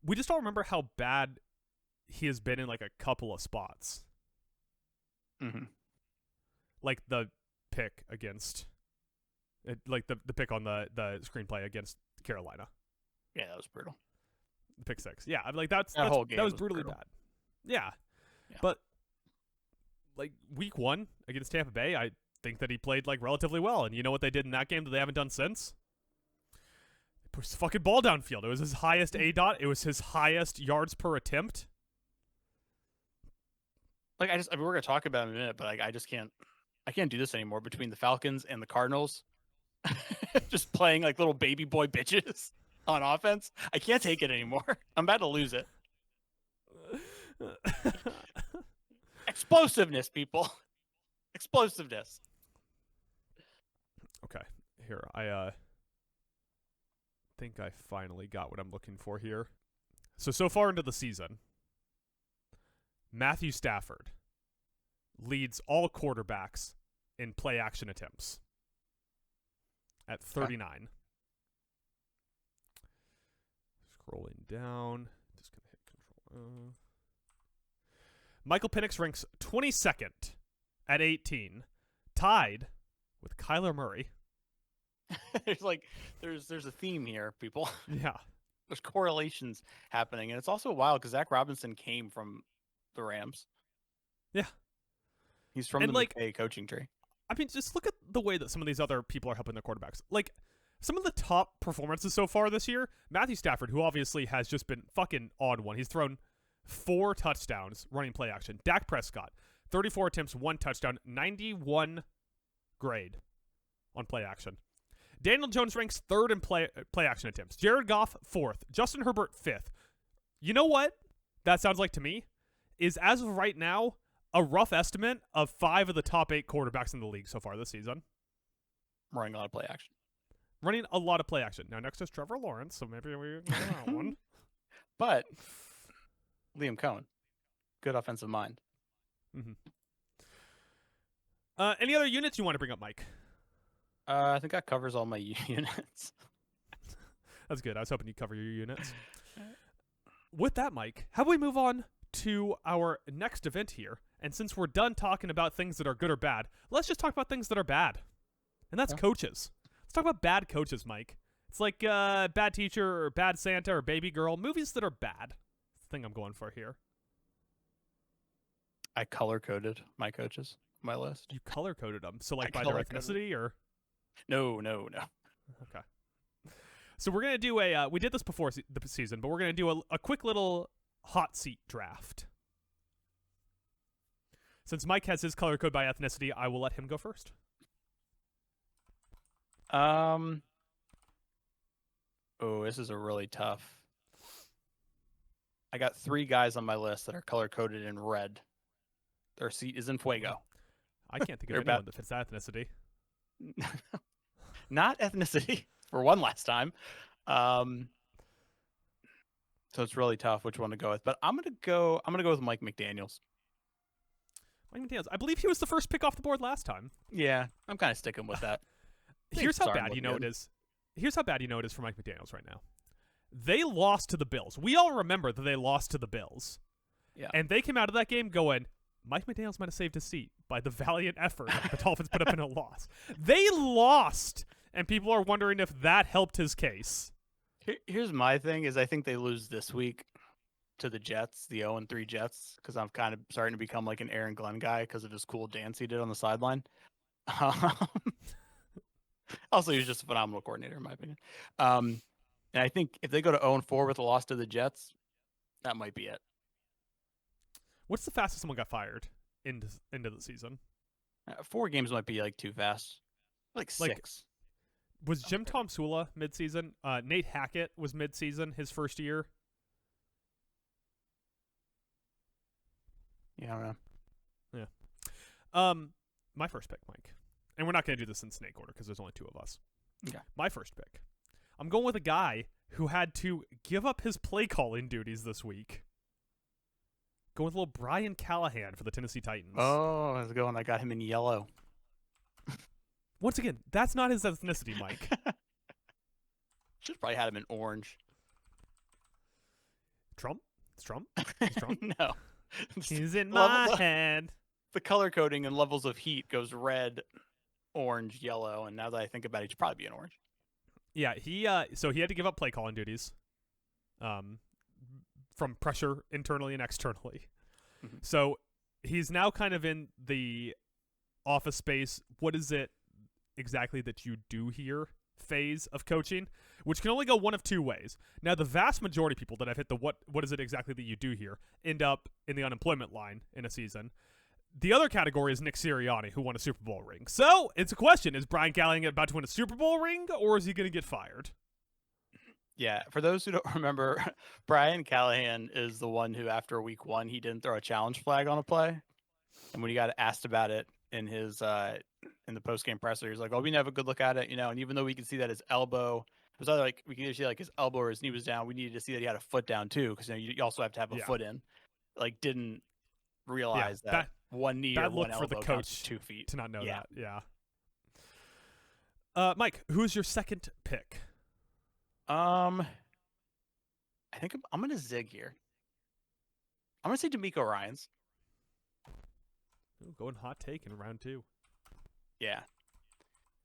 We just don't remember how bad he has been in like a couple of spots. Mm-hmm. Like the pick against, like the pick on the screenplay against Carolina. Yeah, that was brutal. The pick 6. Yeah, I'm like that was brutally bad. Yeah, but like week 1 against Tampa Bay, I think that he played like relatively well. And you know what they did in that game that they haven't done since? They pushed the fucking ball downfield. It was his highest ADOT. It was his highest yards per attempt. Like I mean, we're gonna talk about it in a minute, but like I can't do this anymore between the Falcons and the Cardinals. Just playing like little baby boy bitches on offense. I can't take it anymore. I'm about to lose it. Explosiveness, people. Explosiveness. Okay, here I think I finally got what I'm looking for here. So far into the season, Matthew Stafford leads all quarterbacks in play action attempts at 39. Scrolling down, just gonna hit Control. Michael Penix ranks 22nd at 18, tied with Kyler Murray. there's a theme here, people. Yeah. There's correlations happening, and it's also wild because Zach Robinson came from the Rams. Yeah. He's from the McVay coaching tree. I mean, just look at the way that some of these other people are helping their quarterbacks. Like, some of the top performances so far this year, Matthew Stafford, who obviously has just been fucking on one. He's thrown 4 touchdowns running play action. Dak Prescott, 34 attempts, 1 touchdown, 91 grade on play action. Daniel Jones ranks 3rd in play action attempts. Jared Goff, 4th. Justin Herbert, 5th. You know what that sounds like to me? Is, as of right now, a rough estimate of 5 of the top 8 quarterbacks in the league so far this season. Running a lot of play action. Running a lot of play action. Now, next is Trevor Lawrence, so maybe we get that one. But Liam Cohen, good offensive mind. Mm-hmm. Any other units you want to bring up, Mike? I think that covers all my units. That's good. I was hoping you'd cover your units. With that, Mike, how about we move on to our next event here? And since we're done talking about things that are good or bad, let's just talk about things that are bad. And that's coaches. Let's talk about bad coaches, Mike. It's like Bad Teacher or Bad Santa or Baby Girl. Movies that are bad. That's the thing I'm going for here. I color-coded my coaches, my list. You color-coded them? So like by their ethnicity or? No. Okay. So we're going to do we did this before the season, but we're going to do a quick little hot seat draft. Since Mike has his color code by ethnicity, I will let him go first. Oh, this is a really tough. I got 3 guys on my list that are color-coded in red. Their seat is in fuego. I can't think of anyone that fits that ethnicity. Not ethnicity for one last time. So it's really tough which one to go with. But I'm gonna go with Mike McDaniels. Mike McDaniels. I believe he was the first pick off the board last time. Yeah, I'm kind of sticking with that. Here's how bad you know it is. Here's how bad you know it is for Mike McDaniels right now. They lost to the Bills. We all remember that they lost to the Bills. Yeah. And they came out of that game going, Mike McDaniels might have saved his seat by the valiant effort the Dolphins put up in a loss. They lost, and people are wondering if that helped his case. Here's my thing is I think they lose this week to the Jets, the 0-3 Jets, because I'm kind of starting to become like an Aaron Glenn guy because of his cool dance he did on the sideline. Also, he was just a phenomenal coordinator, in my opinion. And I think if they go to 0-4 with a loss to the Jets, that might be it. What's the fastest someone got fired into the season? 4 games might be like too fast. Like 6. Was Jim Tomsula midseason? Nate Hackett was midseason his first year. Yeah, I don't know. Yeah. My first pick, Mike. And we're not going to do this in snake order because there's only 2 of us. Okay. My first pick. I'm going with a guy who had to give up his play calling duties this week. Going with little Brian Callahan for the Tennessee Titans. Oh, how's it going? I got him in yellow. Once again, that's not his ethnicity, Mike. Should probably had him in orange. Trump? It's Trump? It's Trump? No. He's in my head. The color coding and levels of heat goes red, orange, yellow, and now that I think about it, he should probably be an orange. Yeah, so he had to give up play calling duties. From pressure internally and externally. Mm-hmm. So he's now kind of in the office space. What is it exactly that you do here phase of coaching, which can only go one of 2 ways. Now, the vast majority of people that I've hit the what is it exactly that you do here end up in the unemployment line in a season. The other category is Nick Sirianni, who won a Super Bowl ring. So it's a question. Is Brian Callahan about to win a Super Bowl ring, or is he going to get fired? Yeah, for those who don't remember, Brian Callahan is the one who, after week 1, he didn't throw a challenge flag on a play. And when he got asked about it in his in the post-game presser, he's like, "Oh, we didn't have a good look at it, And even though we could see that his elbow, it was either like we could either see like his elbow or his knee was down. We needed to see that he had a foot down too, because you also have to have a foot in. Like, didn't realize that one knee or one elbow for the coach 2 feet to not know that. Yeah. Mike, who's your second pick? I think I'm gonna zig here. I'm gonna say D'Amico Ryans. Ooh, going hot take in round 2. Yeah,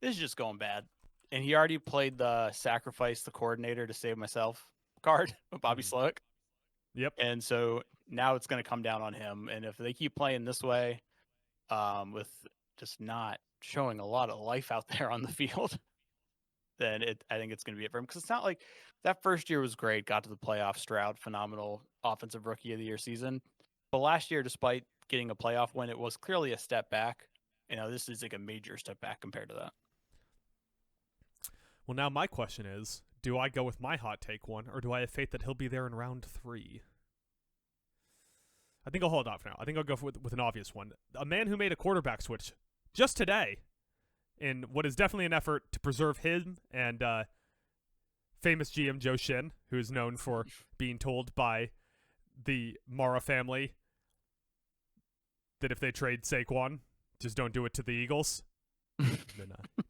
this is just going bad. And he already played the sacrifice the coordinator to save myself card with Bobby Slowick. Yep. And so now it's going to come down on him. And if they keep playing this way, with just not showing a lot of life out there on the field, then I think it's going to be it for him. Because it's not like that first year was great, got to the playoffs, Stroud, phenomenal offensive rookie of the year season. But last year, despite getting a playoff win, it was clearly a step back. This is like a major step back compared to that. Well, now my question is, do I go with my hot take one, or do I have faith that he'll be there in round 3? I think I'll hold off now. I think I'll go with an obvious one. A man who made a quarterback switch just today in what is definitely an effort to preserve him and famous GM Joe Shin, who is known for being told by the Mara family that if they trade Saquon, just don't do it to the Eagles. Then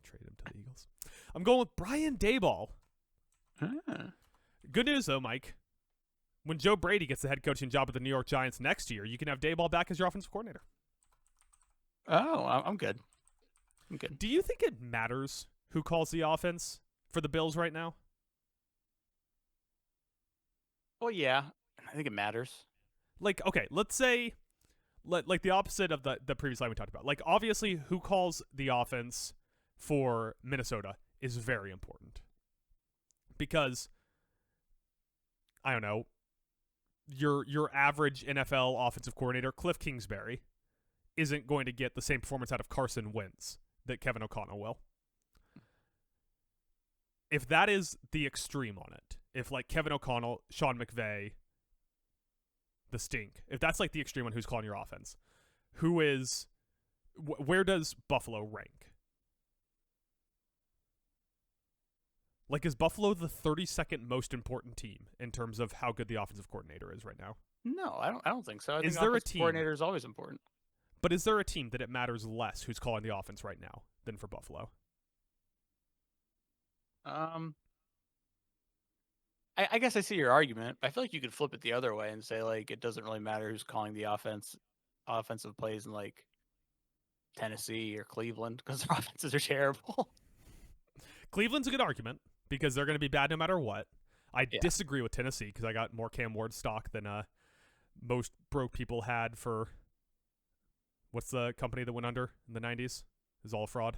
trade him to the Eagles. I'm going with Brian Daboll. Good news, though, Mike. When Joe Brady gets the head coaching job at the New York Giants next year, you can have Daboll back as your offensive coordinator. Oh, I'm good. I'm good. Do you think it matters who calls the offense for the Bills right now? Well, yeah. I think it matters. Like, okay, let's say, like the opposite of the previous line we talked about. Like, obviously, who calls the offense for Minnesota is very important. Because, I don't know, your average NFL offensive coordinator, Cliff Kingsbury, isn't going to get the same performance out of Carson Wentz that Kevin O'Connell will. If that is the extreme on it, if like Kevin O'Connell, Sean McVay, the stink, if that's like the extreme on who's calling your offense, where does Buffalo rank? Like, is Buffalo the 32nd most important team in terms of how good the offensive coordinator is right now? No, I don't think so. I think there a offensive team? coordinator is always important. But is there a team that it matters less who's calling the offense right now than for Buffalo? I guess I see your argument. I feel like you could flip it the other way and say, like, it doesn't really matter who's calling the offensive plays in, like, Tennessee or Cleveland because their offenses are terrible. Cleveland's a good argument because they're going to be bad no matter what. I disagree with Tennessee because I got more Cam Ward stock than most broke people had for what's the company that went under in the 90s? Is all a fraud.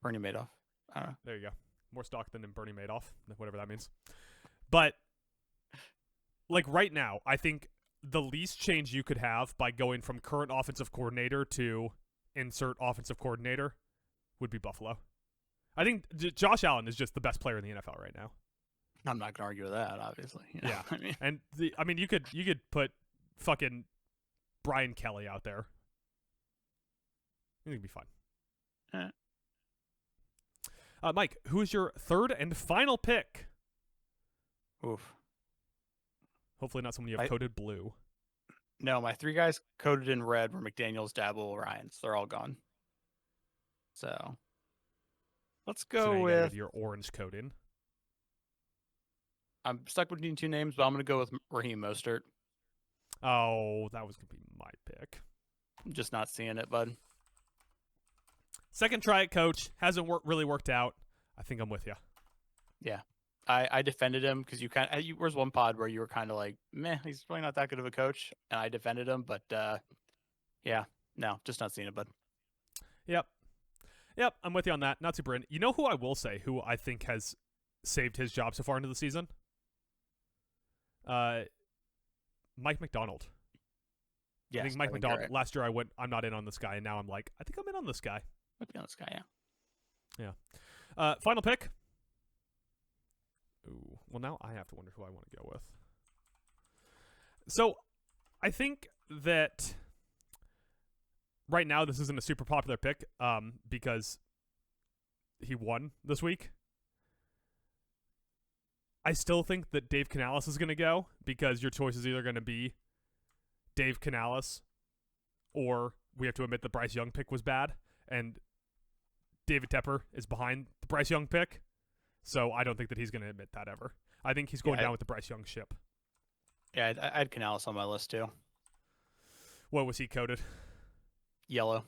Bernie Madoff. I don't know. There you go. More stock than in Bernie Madoff, whatever that means. But, like, right now, I think the least change you could have by going from current offensive coordinator to insert offensive coordinator would be Buffalo. I think Josh Allen is just the best player in the NFL right now. I'm not gonna argue with that, obviously. Yeah, I mean, and you could put fucking Brian Kelly out there. I think it'd be fun. Mike, who is your third and final pick? Oof. Hopefully not someone you have coded blue. No, my 3 guys coded in red were McDaniels, Dabble, Ryans. They're all gone. So let's go with your orange coding. I'm stuck between 2 names, but I'm going to go with Raheem Mostert. Oh, that was going to be my pick. I'm just not seeing it, bud. Second try at coach. Hasn't really worked out. I think I'm with you. Yeah. I defended him because where's one pod where you were kind of like, meh, he's probably not that good of a coach. And I defended him, but yeah, no, just not seeing it, bud. Yep, I'm with you on that. Not super in. You know who I will say, who I think has saved his job so far into the season? Mike McDonald. Yes, I think Mike McDonald. right. Last year I went, I'm not in on this guy, and now I'm like, I think I'm in on this guy. Might be on this guy, yeah. Yeah. Final pick. Ooh, well now I have to wonder who I want to go with. So, I think that right now this isn't a super popular pick, because he won this week. I still think that Dave Canales is going to go because your choice is either going to be Dave Canales or we have to admit the Bryce Young pick was bad, and David Tepper is behind the Bryce Young pick, so I don't think that he's going to admit that ever. I think he's going down with the Bryce Young ship. Yeah, I had Canales on my list too. What was he coded? Yellow.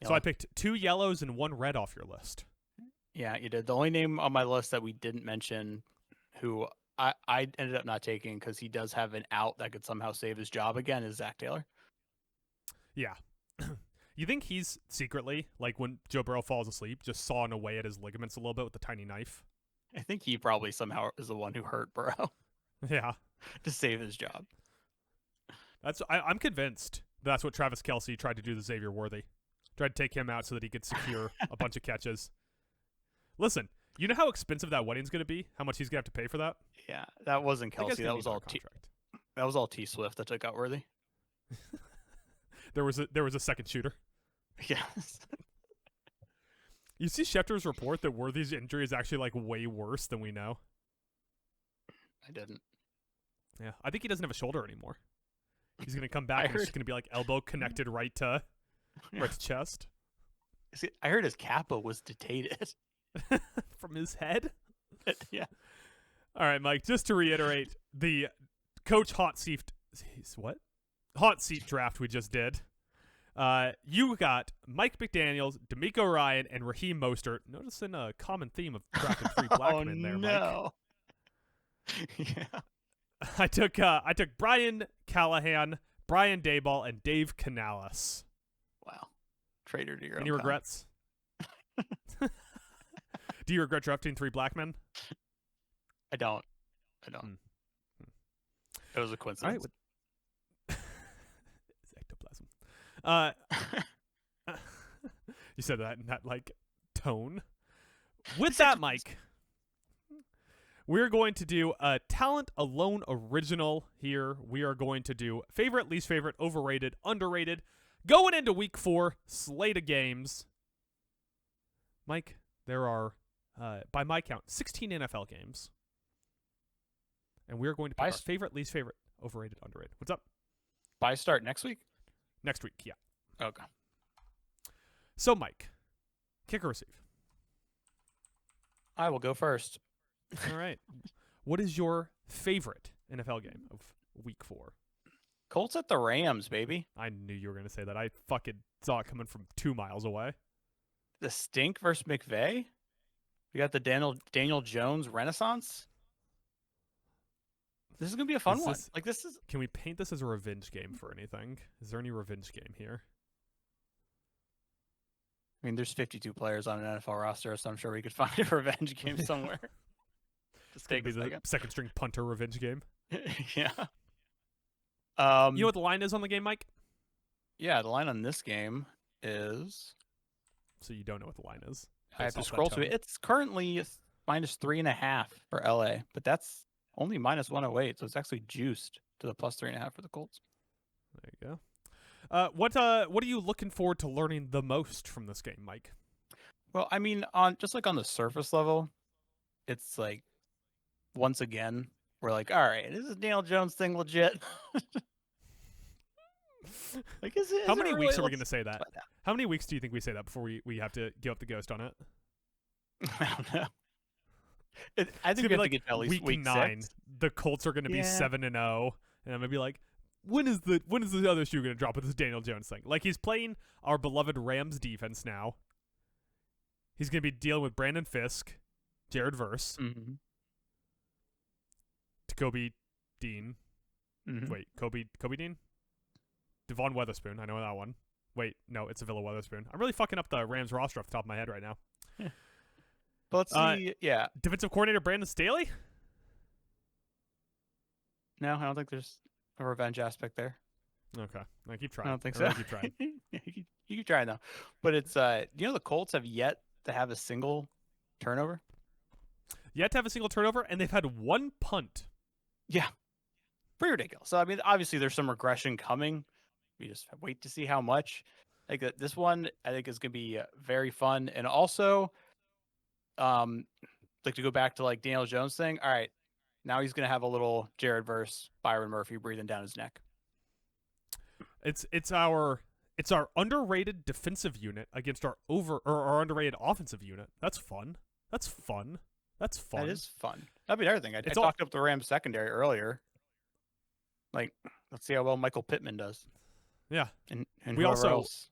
So I picked 2 yellows and 1 red off your list. Yeah, you did. The only name on my list that we didn't mention, who I ended up not taking because he does have an out that could somehow save his job again, is Zach Taylor. Yeah. You think he's secretly, like when Joe Burrow falls asleep, just sawing away at his ligaments a little bit with a tiny knife? I think he probably somehow is the one who hurt Burrow. Yeah. To save his job. I'm convinced that's what Travis Kelce tried to do to Xavier Worthy. Tried to take him out so that he could secure a bunch of catches. Listen, you know how expensive that wedding's going to be? How much he's going to have to pay for that? Yeah, that wasn't Kelce. That was all T Swift that took out Worthy. There was a second shooter. Yes. You see Schefter's report that Worthy's injury is actually like way worse than we know. I didn't. Yeah, I think he doesn't have a shoulder anymore. He's going to come back and it's going to be like elbow connected right to chest. See, I heard his kappa was detated. From his head? Yeah. All right, Mike, just to reiterate, the coach hot seat draft we just did. You got Mike McDaniels, D'Amico Ryan, and Raheem Mostert. Noticing a common theme of drafting 3 black men there, no. Mike. Yeah. I took Brian Callahan, Brian Daboll, and Dave Canales. Wow. Traitor to your Any own regrets? Do you regret drafting 3 black men? I don't. It was a coincidence. All right. Ectoplasm. You said that in that like tone. With that, Mike, we're going to do a talent alone original here. We are going to do favorite, least favorite, overrated, underrated. Going into week 4, slate of games. Mike, there are, by my count, 16 NFL games. And we're going to pick our favorite, least favorite, overrated, underrated. What's up? Bye start next week? Next week, yeah. Okay. So, Mike, kick or receive? I will go first. All right. What is your favorite NFL game of week 4? Colts at the Rams, baby. I knew you were going to say that. I fucking saw it coming from 2 miles away. The Stink versus McVay? We got the Daniel Jones Renaissance? This is going to be a fun one. Can we paint this as a revenge game for anything? Is there any revenge game here? I mean, there's 52 players on an NFL roster, so I'm sure we could find a revenge game somewhere. Just take the second string punter revenge game. Yeah. You know what the line is on the game, Mike? Yeah, the line on this game is. So you don't know what the line is. I have based to off that scroll to tone. it. It's currently -3.5 for LA, but that's only -108, so it's actually juiced to the +3.5 for the Colts. There you go. What are you looking forward to learning the most from this game, Mike? Well, I mean, on the surface level, it's like once again we're like, all right, is this Daniel Jones thing legit? Like, is it? How is it many really? weeks are we Let's going to say that? find out. How many weeks do you think we say that before we have to give up the ghost on it? I don't know. I It's think gonna we be have to get to at least week 9. 6. The Colts are going to be 7-0, and I'm gonna be like, when is the other shoe going to drop with this Daniel Jones thing? Like, he's playing our beloved Rams defense now. He's going to be dealing with Brandon Fisk, Jared Verse, Mm-hmm. Jacoby Dean. Mm-hmm. Wait, Kobe Dean? Devon Weatherspoon. I know that one. Wait, no, it's Avila Weatherspoon. I'm really fucking up the Rams roster off the top of my head right now. But let's see. Yeah. Defensive coordinator Brandon Staley? No, I don't think there's a revenge aspect there. Okay. I keep trying. I don't think really so. keep trying. you keep trying though. But it's the Colts have yet to have a single turnover. Yet to have a single turnover, and they've had one punt. Yeah. Pretty ridiculous. So I mean, obviously there's some regression coming. We just wait to see how much. Like this one, I think is gonna be very fun, and also, like to go back to like Daniel Jones thing. All right, now he's gonna have a little Jared Verse, Byron Murphy breathing down his neck. It's our underrated defensive unit against our our underrated offensive unit. That's fun. That's fun. That's fun. That is fun. That'd be another thing. I It's talked up the Rams secondary earlier. Like, let's see how well Michael Pittman does. Yeah. And We whoever also- else.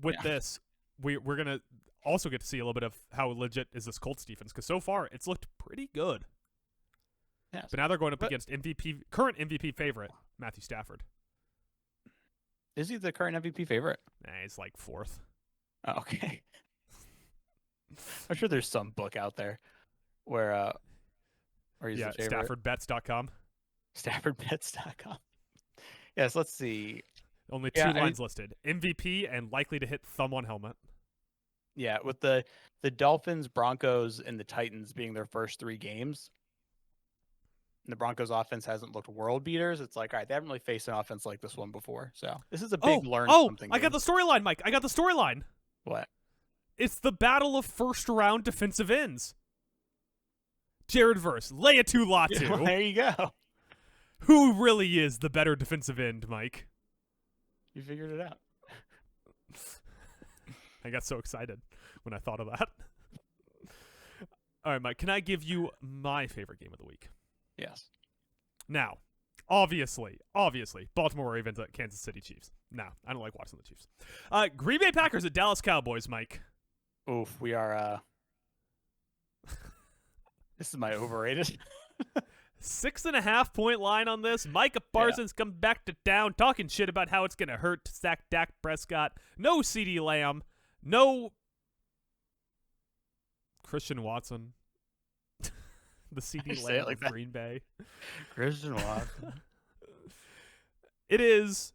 With this, we're gonna also get to see a little bit of how legit is this Colts defense, because so far it's looked pretty good. Yes. But now they're going up But- against current MVP favorite Matthew Stafford. Is he the current MVP favorite? Nah, he's like 4th. Oh, okay. I'm sure there's some book out there where he's Yeah, the favorite. StaffordBets.com. StaffordBets.com. Yes, let's see. Only Yeah, two lines listed: MVP and likely to hit thumb on helmet. Yeah, with the Dolphins, Broncos, and the Titans being their first 3 games, and the Broncos offense hasn't looked world beaters. It's like, all right, they haven't really faced an offense like this one before. So this is a big learn something. I got the storyline, Mike. I got the storyline. What? It's the battle of first-round defensive ends. Jared Verse, Leatu Latu. There you go. Who really is the better defensive end, Mike? You figured it out. I got so excited when I thought of that. All right, Mike, can I give you my favorite game of the week? Yes. Now, obviously, Baltimore Ravens at Kansas City Chiefs. No, I don't like watching the Chiefs. Green Bay Packers at Dallas Cowboys, Mike. Oof, we are this is my overrated. 6.5-point line on this. Micah Parsons comes back to town talking shit about how it's going to hurt to sack Dak Prescott. No CeeDee Lamb. No Christian Watson. The CeeDee Say it Lamb like of that. Green Bay. Christian Watson. It is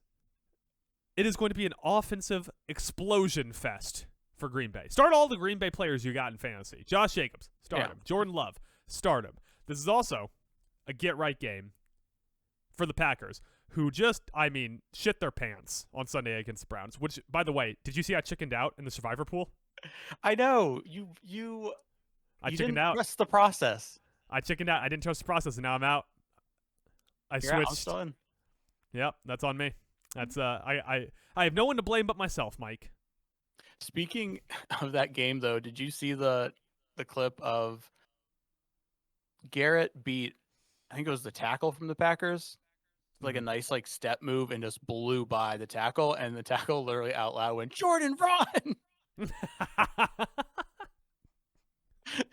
going to be an offensive explosion fest for Green Bay. Start all the Green Bay players you got in fantasy. Josh Jacobs, start him. Jordan Love, start him. This is also a get-right game for the Packers, who just, shit their pants on Sunday against the Browns. Which, by the way, did you see I chickened out in the Survivor pool? I know. I you chickened didn't out. trust the process. I chickened out. I didn't trust the process, and now I'm out. You're out. I'm switched. still in. Yep, that's on me. That's I have no one to blame but myself, Mike. Speaking of that game, though, did you see the clip of Garrett beat, I think it was the tackle from the Packers, like a nice step move, and just blew by the tackle, and the tackle literally out loud went, "Jordan, run!"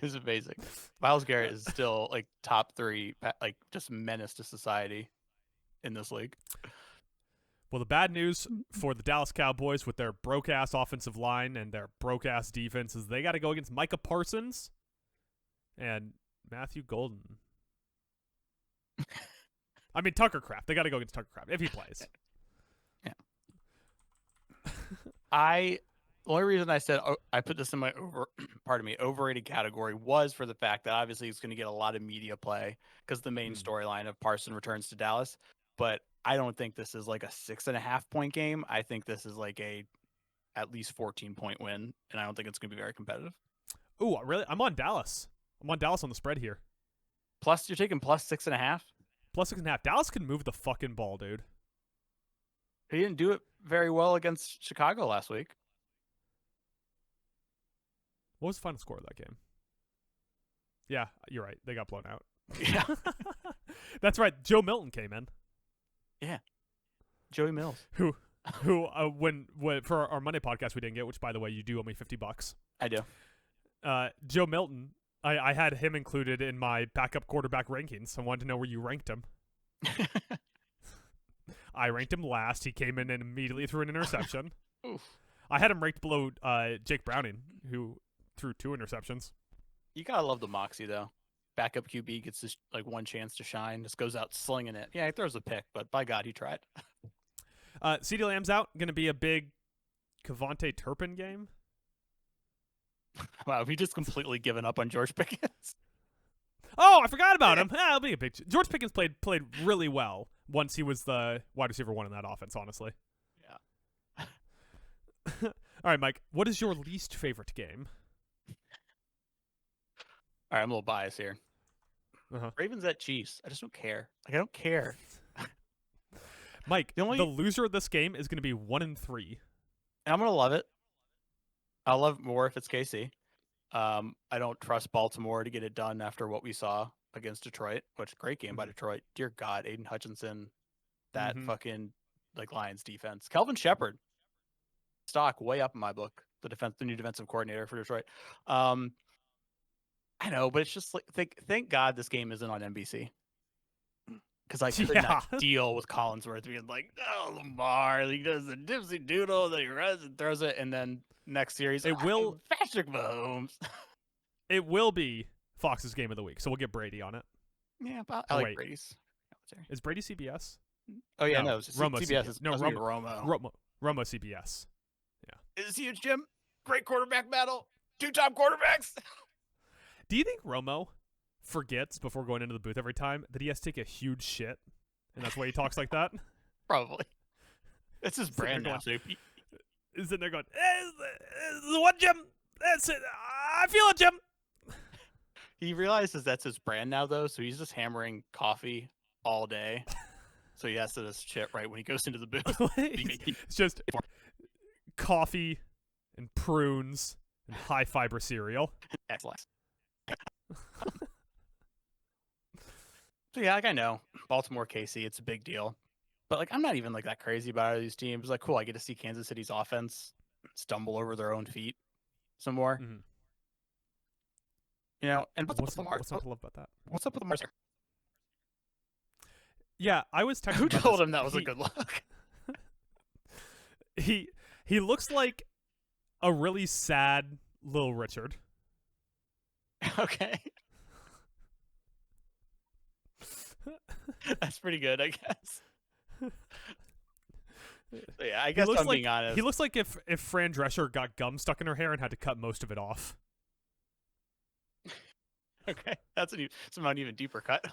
It's amazing. Myles Garrett is still top 3, just menace to society in this league. Well, the bad news for the Dallas Cowboys with their broke-ass offensive line and their broke-ass defense is they got to go against Micah Parsons and Matthew Golden. Tucker Kraft. They got to go against Tucker Kraft if he plays. Yeah. The only reason I said I put this in my overrated category was for the fact that obviously it's going to get a lot of media play because the main storyline of Parson returns to Dallas. But I don't think this is like a 6.5 point game. I think this is like at least 14-point win, and I don't think it's going to be very competitive. Ooh, really? I'm on Dallas. I'm on Dallas on the spread here. Plus, you're taking plus 6.5. Plus 6.5. Dallas can move the fucking ball, dude. He didn't do it very well against Chicago last week. What was the final score of that game? Yeah, you're right. They got blown out. Yeah. That's right. Joe Milton came in. Yeah. Joey Mills. Who when for our Monday podcast we didn't get, which by the way you do owe me $50. I do. Joe Milton, I had him included in my backup quarterback rankings. I wanted to know where you ranked him. I ranked him last. He came in and immediately threw an interception. Oof. I had him ranked below Jake Browning, who threw 2 interceptions. You gotta love the moxie though. Backup QB gets this like one chance to shine. Just goes out slinging it. Yeah, he throws a pick, but by God, he tried. CeeDee Lamb's out. Going to be a big Cavante Turpin game. Wow, we just completely given up on George Pickens. Oh, I forgot about him. It'll be a big. George Pickens played really well once he was the wide receiver 1 in that offense. Honestly. Yeah. All right, Mike. What is your least favorite game? All right, I'm a little biased here. Ravens at Chiefs. I just don't care. Like I don't care. Mike, the loser of this game is going to be 1-3. And I'm gonna love it. I'll love it more if it's KC. I don't trust Baltimore to get it done after what we saw against Detroit, which great game by Detroit. Dear God, Aiden Hutchinson, that fucking like Lions defense. Kelvin Shepard, stock way up in my book. The new defensive coordinator for Detroit. I know, but it's just like thank God this game isn't on NBC. Because I could not deal with Collinsworth being like, oh, Lamar, he does the dipsy doodle, then he runs and throws it, and then next series, Patrick Mahomes. It will be Fox's game of the week, so we'll get Brady on it. Yeah, but I like Brady's. Is Brady CBS? Oh yeah, no, Romo CBS is Romo CBS. Yeah. Is huge, Jim? Great quarterback battle. 2 top quarterbacks. Do you think Romo forgets before going into the booth every time that he has to take a huge shit, and that's why he talks like that? Probably. It's his brand now. Is in there going, what, Jim? That's it. I feel it, Jim. He realizes that's his brand now, though, so he's just hammering coffee all day. So he has to just shit right when he goes into the booth. It's just coffee and prunes and high fiber cereal. Excellent. So yeah, like I know Baltimore, KC, it's a big deal, but like I'm not even like that crazy about either of these teams. Like, cool, I get to see Kansas City's offense stumble over their own feet some more. You know, and what's not to love about that? What's up with Lamar? Yeah, I was texting. Who told him that was a good look? He looks like a really sad Little Richard. Okay. That's pretty good, I guess. So yeah, I guess I'm being honest. He looks like if Fran Drescher got gum stuck in her hair and had to cut most of it off. Okay, that's somehow an even deeper cut.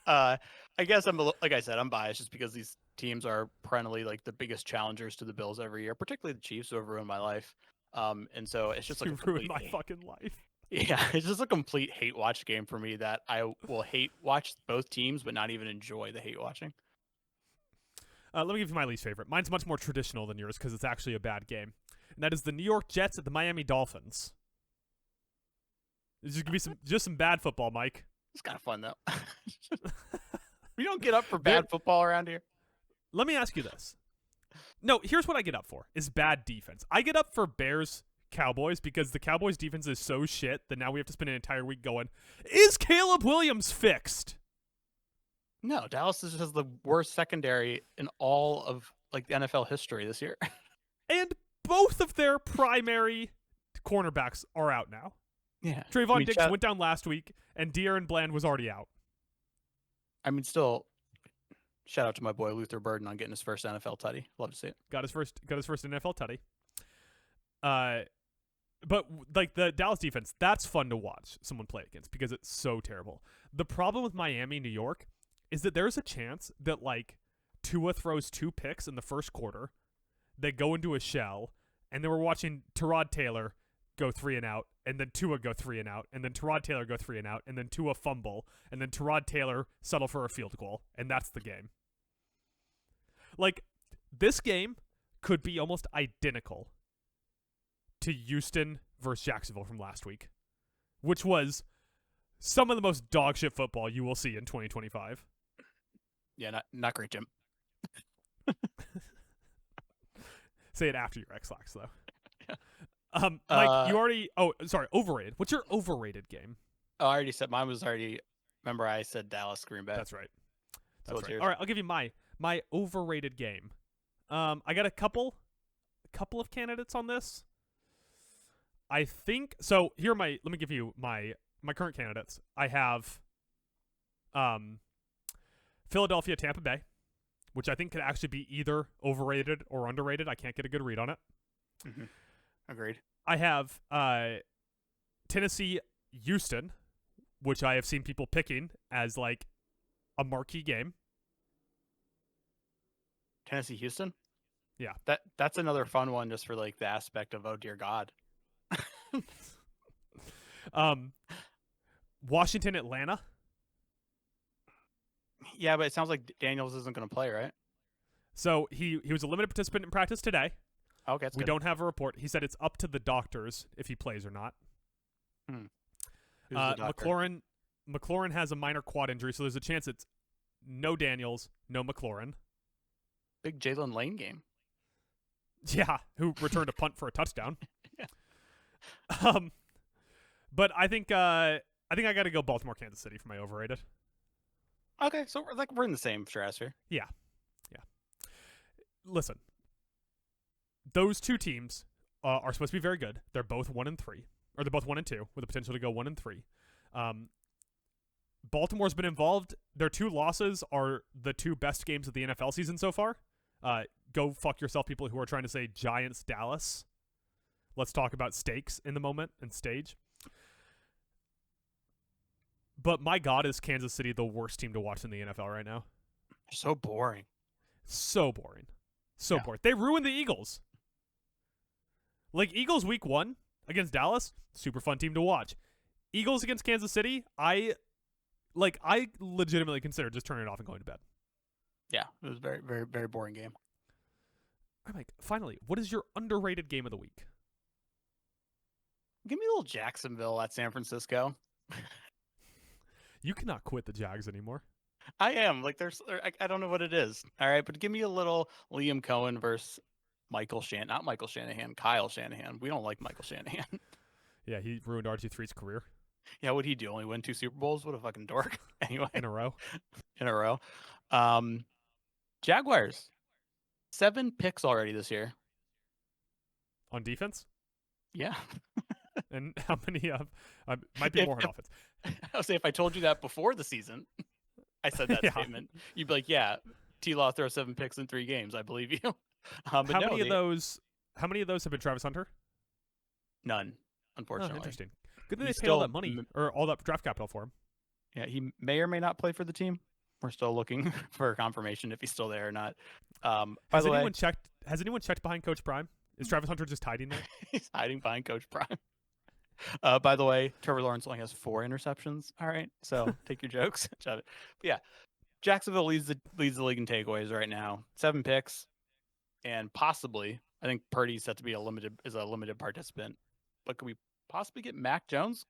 I guess like I said, I'm biased just because these teams are perennially like the biggest challengers to the Bills every year, particularly the Chiefs, who have ruined my life. And so it's just like ruined my fucking life. Yeah, it's just a complete hate watch game for me that I will hate watch both teams, but not even enjoy the hate watching. Let me give you my least favorite. Mine's much more traditional than yours because it's actually a bad game, and that is the New York Jets at the Miami Dolphins. It's just gonna be some bad football, Mike. It's kind of fun though. We don't get up for bad football around here. Let me ask you this. No, here's what I get up for: is bad defense. I get up for Bears Cowboys because the Cowboys defense is so shit that now we have to spend an entire week going, is Caleb Williams fixed? No, Dallas has the worst secondary in all of like the NFL history this year. And both of their primary cornerbacks are out now. Yeah. Trayvon Diggs went down last week, and De'Aaron Bland was already out. I mean, still, Shout out to my boy Luther Burden on getting his first NFL tutty. Love to see it. Got his first NFL tutty. But like the Dallas defense, that's fun to watch someone play against because it's so terrible. The problem with Miami, New York, is that there's a chance that like Tua throws 2 picks in the first quarter, they go into a shell, and then we're watching Tyrod Taylor go 3 and out, and then Tua go 3 and out, and then Tyrod Taylor go 3 and out, and then Tua fumble, and then Tyrod Taylor settle for a field goal, and that's the game. Like, this game could be almost identical to Houston versus Jacksonville from last week, which was some of the most dog shit football you will see in 2025. Yeah, not great, Jim. Say it after your X-Lax, though. Yeah. Mike, you already... Oh, sorry, overrated. What's your overrated game? Oh, I already said mine was already... Remember I said Dallas, Green Bay. That's right. So what's yours? All right, I'll give you my overrated game. I got a couple of candidates on this. I think... So, here are my... Let me give you my current candidates. I have Philadelphia, Tampa Bay, which I think could actually be either overrated or underrated. I can't get a good read on it. Mm-hmm. Agreed. I have Tennessee, Houston, which I have seen people picking as like a marquee game. Tennessee, Houston? Yeah. That's another fun one just for like the aspect of, oh dear God. Washington, Atlanta. Yeah, but it sounds like Daniels isn't going to play, right? So he was a limited participant in practice today. Okay, that's we good. don't have a report. He said it's up to the doctors if he plays or not. Who's the doctor? McLaurin has a minor quad injury, so there's a chance it's no Daniels, no McLaurin. Big Jalen Lane game. Yeah, who returned a punt for a touchdown. Yeah. But I think I got to go Baltimore, Kansas City for my overrated. Okay, so we're in the same stratosphere. Yeah. Listen, those two teams are supposed to be very good. They're both 1-3, or they're both 1-2 with the potential to go 1-3. Baltimore's been involved. Their 2 losses are the 2 best games of the NFL season so far. Go fuck yourself, people who are trying to say Giants, Dallas. Let's talk about stakes in the moment and stage. But my God, is Kansas City the worst team to watch in the NFL right now? So boring. So boring. So Yeah. boring. They ruined the Eagles. Like, Eagles week 1 against Dallas, super fun team to watch. Eagles against Kansas City, I legitimately consider just turning it off and going to bed. Yeah, it was a very, very, very boring game. I'm like, finally, what is your underrated game of the week? Give me a little Jacksonville at San Francisco. You cannot quit the Jags anymore. I am. Like, I don't know what it is. All right, but give me a little Liam Cohen versus Kyle Shanahan. We don't like Michael Shanahan. Yeah, he ruined RG3's career. Yeah, what'd he do? Only win 2 Super Bowls? What a fucking dork. Anyway. In a row. Jaguars. 7 picks already this year. On defense? Yeah. And how many might be more on offense. I would say if I told you that before the season, I said that Yeah. statement, you'd be like, yeah, T-Law throws 7 picks in 3 games. I believe you. How many of those have been Travis Hunter? None, Oh, unfortunately. interesting. Good that He's they paid all still that money or all that draft capital for him. Yeah, he may or may not play for the team. We're still looking for confirmation if he's still there or not. By Has the way, anyone checked behind Coach Prime? Is Travis Hunter just hiding there? he's hiding behind Coach Prime. By the way, Trevor Lawrence only has 4 interceptions. All right, so take your jokes. But yeah, Jacksonville leads the league in takeaways right now. 7 picks, and possibly, I think Purdy's set to be a limited participant. But could we possibly get Mac Jones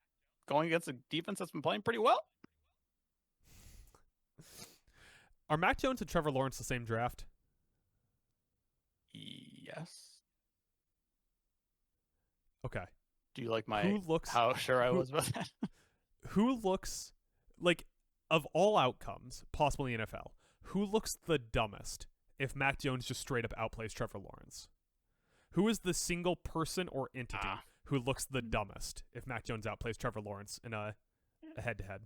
going against a defense that's been playing pretty well? Are Mac Jones and Trevor Lawrence the same draft? Yes. Okay. Do you like how sure I was about that? Who looks like, of all outcomes possible in the NFL, who looks the dumbest if Mac Jones just straight up outplays Trevor Lawrence? Who is the single person or entity who looks the dumbest if Mac Jones outplays Trevor Lawrence in a head-to-head?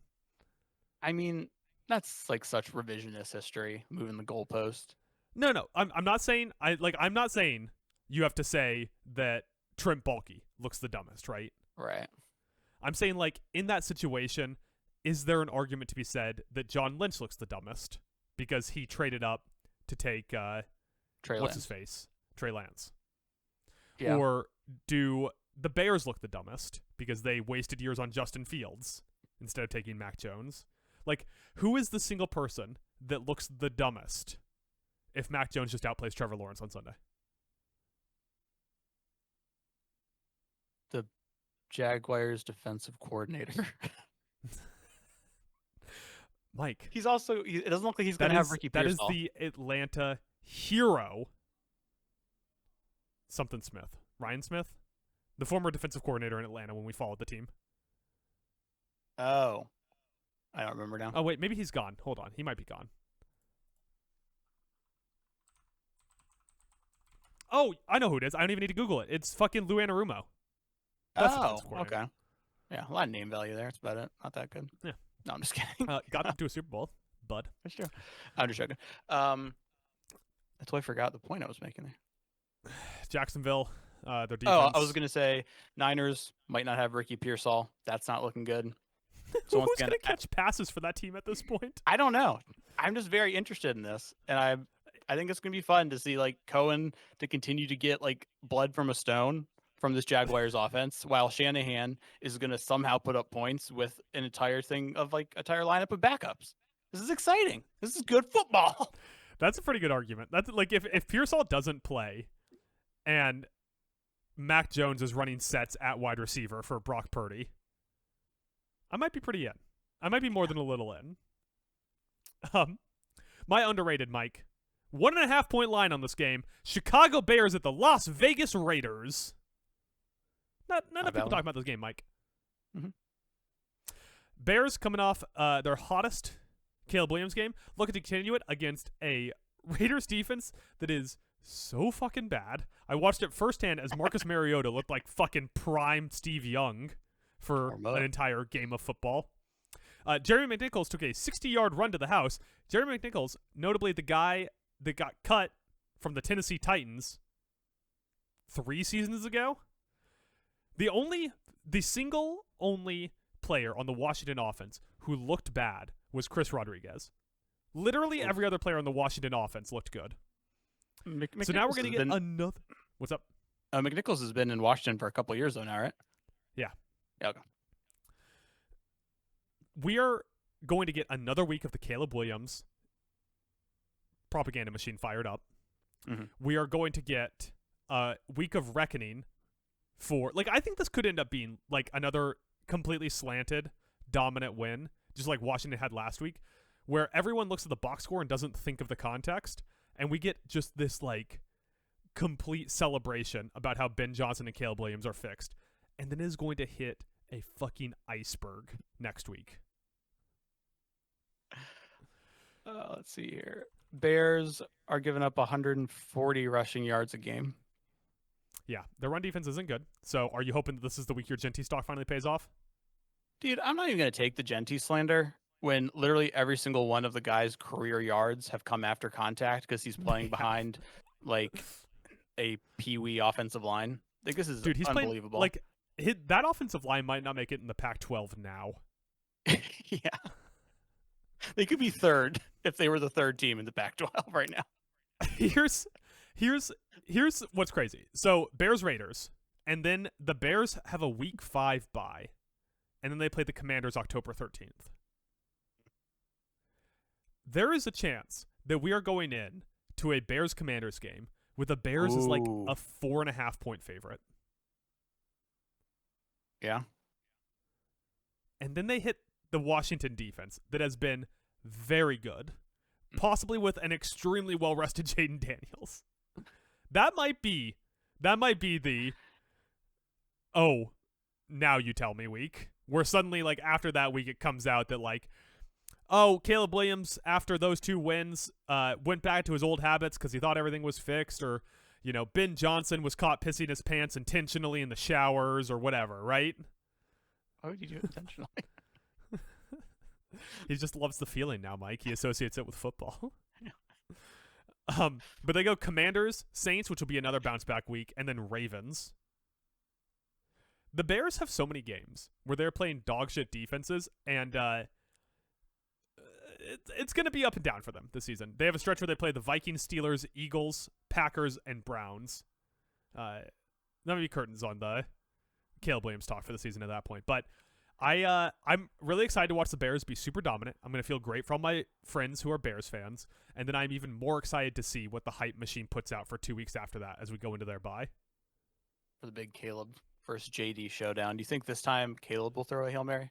I mean, That's like such revisionist history, moving the goalpost. No. I'm not saying I'm not saying you have to say that Trent Baalke looks the dumbest, right? Right. I'm saying like in that situation, is there an argument to be said that John Lynch looks the dumbest because he traded up to take Trey what's Lance. his face? Trey Lance. Yeah. Or do the Bears look the dumbest because they wasted years on Justin Fields instead of taking Mac Jones? Like, who is the single person that looks the dumbest if Mac Jones just outplays Trevor Lawrence on Sunday? The Jaguars defensive coordinator. Mike. He's also, it doesn't look like he's going to have Ricky Pearsall. That is the Atlanta hero. Something Smith. Ryan Smith? The former defensive coordinator in Atlanta when we followed the team. Oh. I don't remember now. Oh, wait. Maybe he's gone. Hold on. He might be gone. Oh, I know who it is. I don't even need to Google it. It's fucking Lou Anarumo. That's the defensive coordinator. Okay. Yeah, a lot of name value there. That's about it. Not that good. Yeah. No, I'm just kidding. Got them to a Super Bowl, bud. That's true. I'm just joking. I totally forgot the point I was making there. Jacksonville, their defense. Oh, I was going to say Niners might not have Ricky Pearsall. That's not looking good. So who's going to catch passes for that team at this point? I don't know. I'm just very interested in this, and I think it's going to be fun to see like Cohen to continue to get like blood from a stone from this Jaguars offense, while Shanahan is going to somehow put up points with an entire thing of like entire lineup of backups. This is exciting. This is good football. That's a pretty good argument. That's like if Pearsall doesn't play and Mac Jones is running sets at wide receiver for Brock Purdy, I might be pretty in. I might be more than a little in. My underrated, Mike. 1.5 point line on this game. Chicago Bears at the Las Vegas Raiders. Not enough people talking about this game, Mike. Mm-hmm. Bears coming off their hottest Caleb Williams game, looking to continue it against a Raiders defense that is so fucking bad. I watched it firsthand as Marcus Mariota looked like fucking prime Steve Young for an entire game of football. Jeremy McNichols took a 60-yard run to the house. Jeremy McNichols, notably the guy that got cut from the Tennessee Titans 3 seasons ago. The single only player on the Washington offense who looked bad was Chris Rodriguez. Literally every other player on the Washington offense looked good. So now we're going to get another... What's up? McNichols has been in Washington for a couple of years though now, right? Yeah. Okay. We are going to get another week of the Caleb Williams propaganda machine fired up. Mm-hmm. We are going to get a week of reckoning for... Like, I think this could end up being, like, another completely slanted, dominant win, just like Washington had last week, where everyone looks at the box score and doesn't think of the context, and we get just this, like, complete celebration about how Ben Johnson and Caleb Williams are fixed. And then it is going to hit a fucking iceberg next week. Let's see here. Bears are giving up 140 rushing yards a game. Yeah, their run defense isn't good. So are you hoping that this is the week your Genty stock finally pays off? Dude, I'm not even going to take the Genty slander when literally every single one of the guy's career yards have come after contact because he's playing behind like a peewee offensive line. Like, this is he's unbelievable. Playing, like, that offensive line might not make it in the Pac-12 now. Yeah. They could be third if they were the third team in the Pac-12 right now. Here's what's crazy. So Bears Raiders, and then the Bears have a week 5 bye, and then they play the Commanders October 13th. There is a chance that we are going in to a Bears Commanders game with the Bears as like a 4.5 point favorite. Yeah. And then they hit the Washington defense that has been very good, possibly with an extremely well-rested Jaden Daniels. That might be the, oh, now you tell me week, where suddenly, like, after that week it comes out that, like, oh, Caleb Williams, after those 2 wins, went back to his old habits because he thought everything was fixed, or, you know, Ben Johnson was caught pissing his pants intentionally in the showers or whatever, right? Why would you do it intentionally? He just loves the feeling now, Mike. He associates it with football. But they go Commanders, Saints, which will be another bounce back week, and then Ravens. The Bears have so many games where they're playing dog shit defenses, and it's going to be up and down for them this season. They have a stretch where they play the Vikings, Steelers, Eagles, Packers, and Browns. Not be curtains on the Caleb Williams talk for the season at that point, but I'm really excited to watch the Bears be super dominant. I'm going to feel great for all my friends who are Bears fans, and then I'm even more excited to see what the hype machine puts out for 2 weeks after that as we go into their bye. For the big Caleb versus JD showdown, do you think this time Caleb will throw a Hail Mary?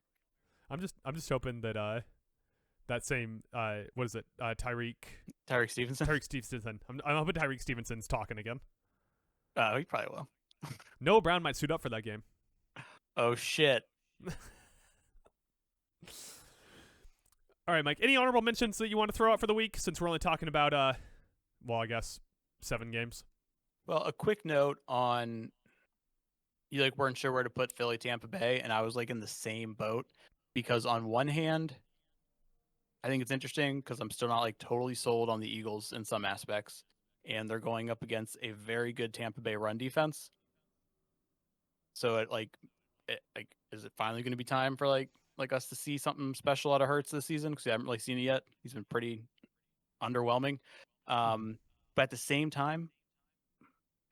I'm just hoping that that same what is it Tyreek Stevenson. I'm hoping Tyreek Stevenson's talking again. Oh, he probably will. Noah Brown might suit up for that game. Oh shit. All right, Mike. Any honorable mentions that you want to throw out for the week, since we're only talking about I guess 7 games? Well, a quick note on you weren't sure where to put Philly, Tampa Bay, and I was in the same boat because on one hand, I think it's interesting because I'm still not totally sold on the Eagles in some aspects, and they're going up against a very good Tampa Bay run defense. So is it finally going to be time for us to see something special out of Hurts this season? Because we haven't really seen it yet. He's been pretty underwhelming. But at the same time,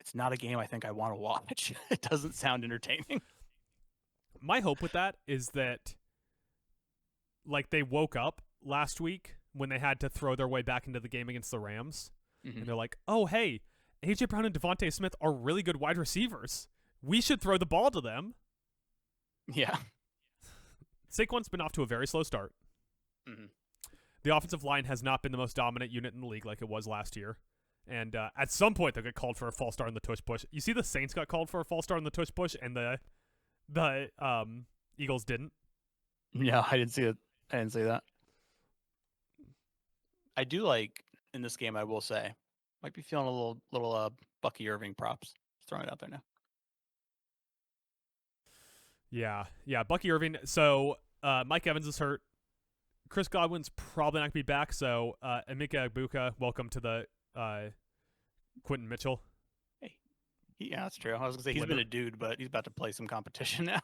it's not a game I think I want to watch. It doesn't sound entertaining. My hope with that is that they woke up last week when they had to throw their way back into the game against the Rams. Mm-hmm. And they're like, oh, hey, A.J. Brown and Devontae Smith are really good wide receivers. We should throw the ball to them. Yeah. Saquon's been off to a very slow start. Mm-hmm. The offensive line has not been the most dominant unit in the league like it was last year. And at some point, they'll get called for a false start in the tush push. You see the Saints got called for a false start in the tush push, and the Eagles didn't? No, I didn't see it. I didn't see that. I do in this game, I will say, might be feeling a little Bucky Irving props. Just throwing it out there now. Yeah, Bucky Irving. So Mike Evans is hurt. Chris Godwin's probably not going to be back, so Emeka Egbuka, welcome to the Quentin Mitchell. Hey, yeah, that's true. I was going to say he's been a dude, but he's about to play some competition now.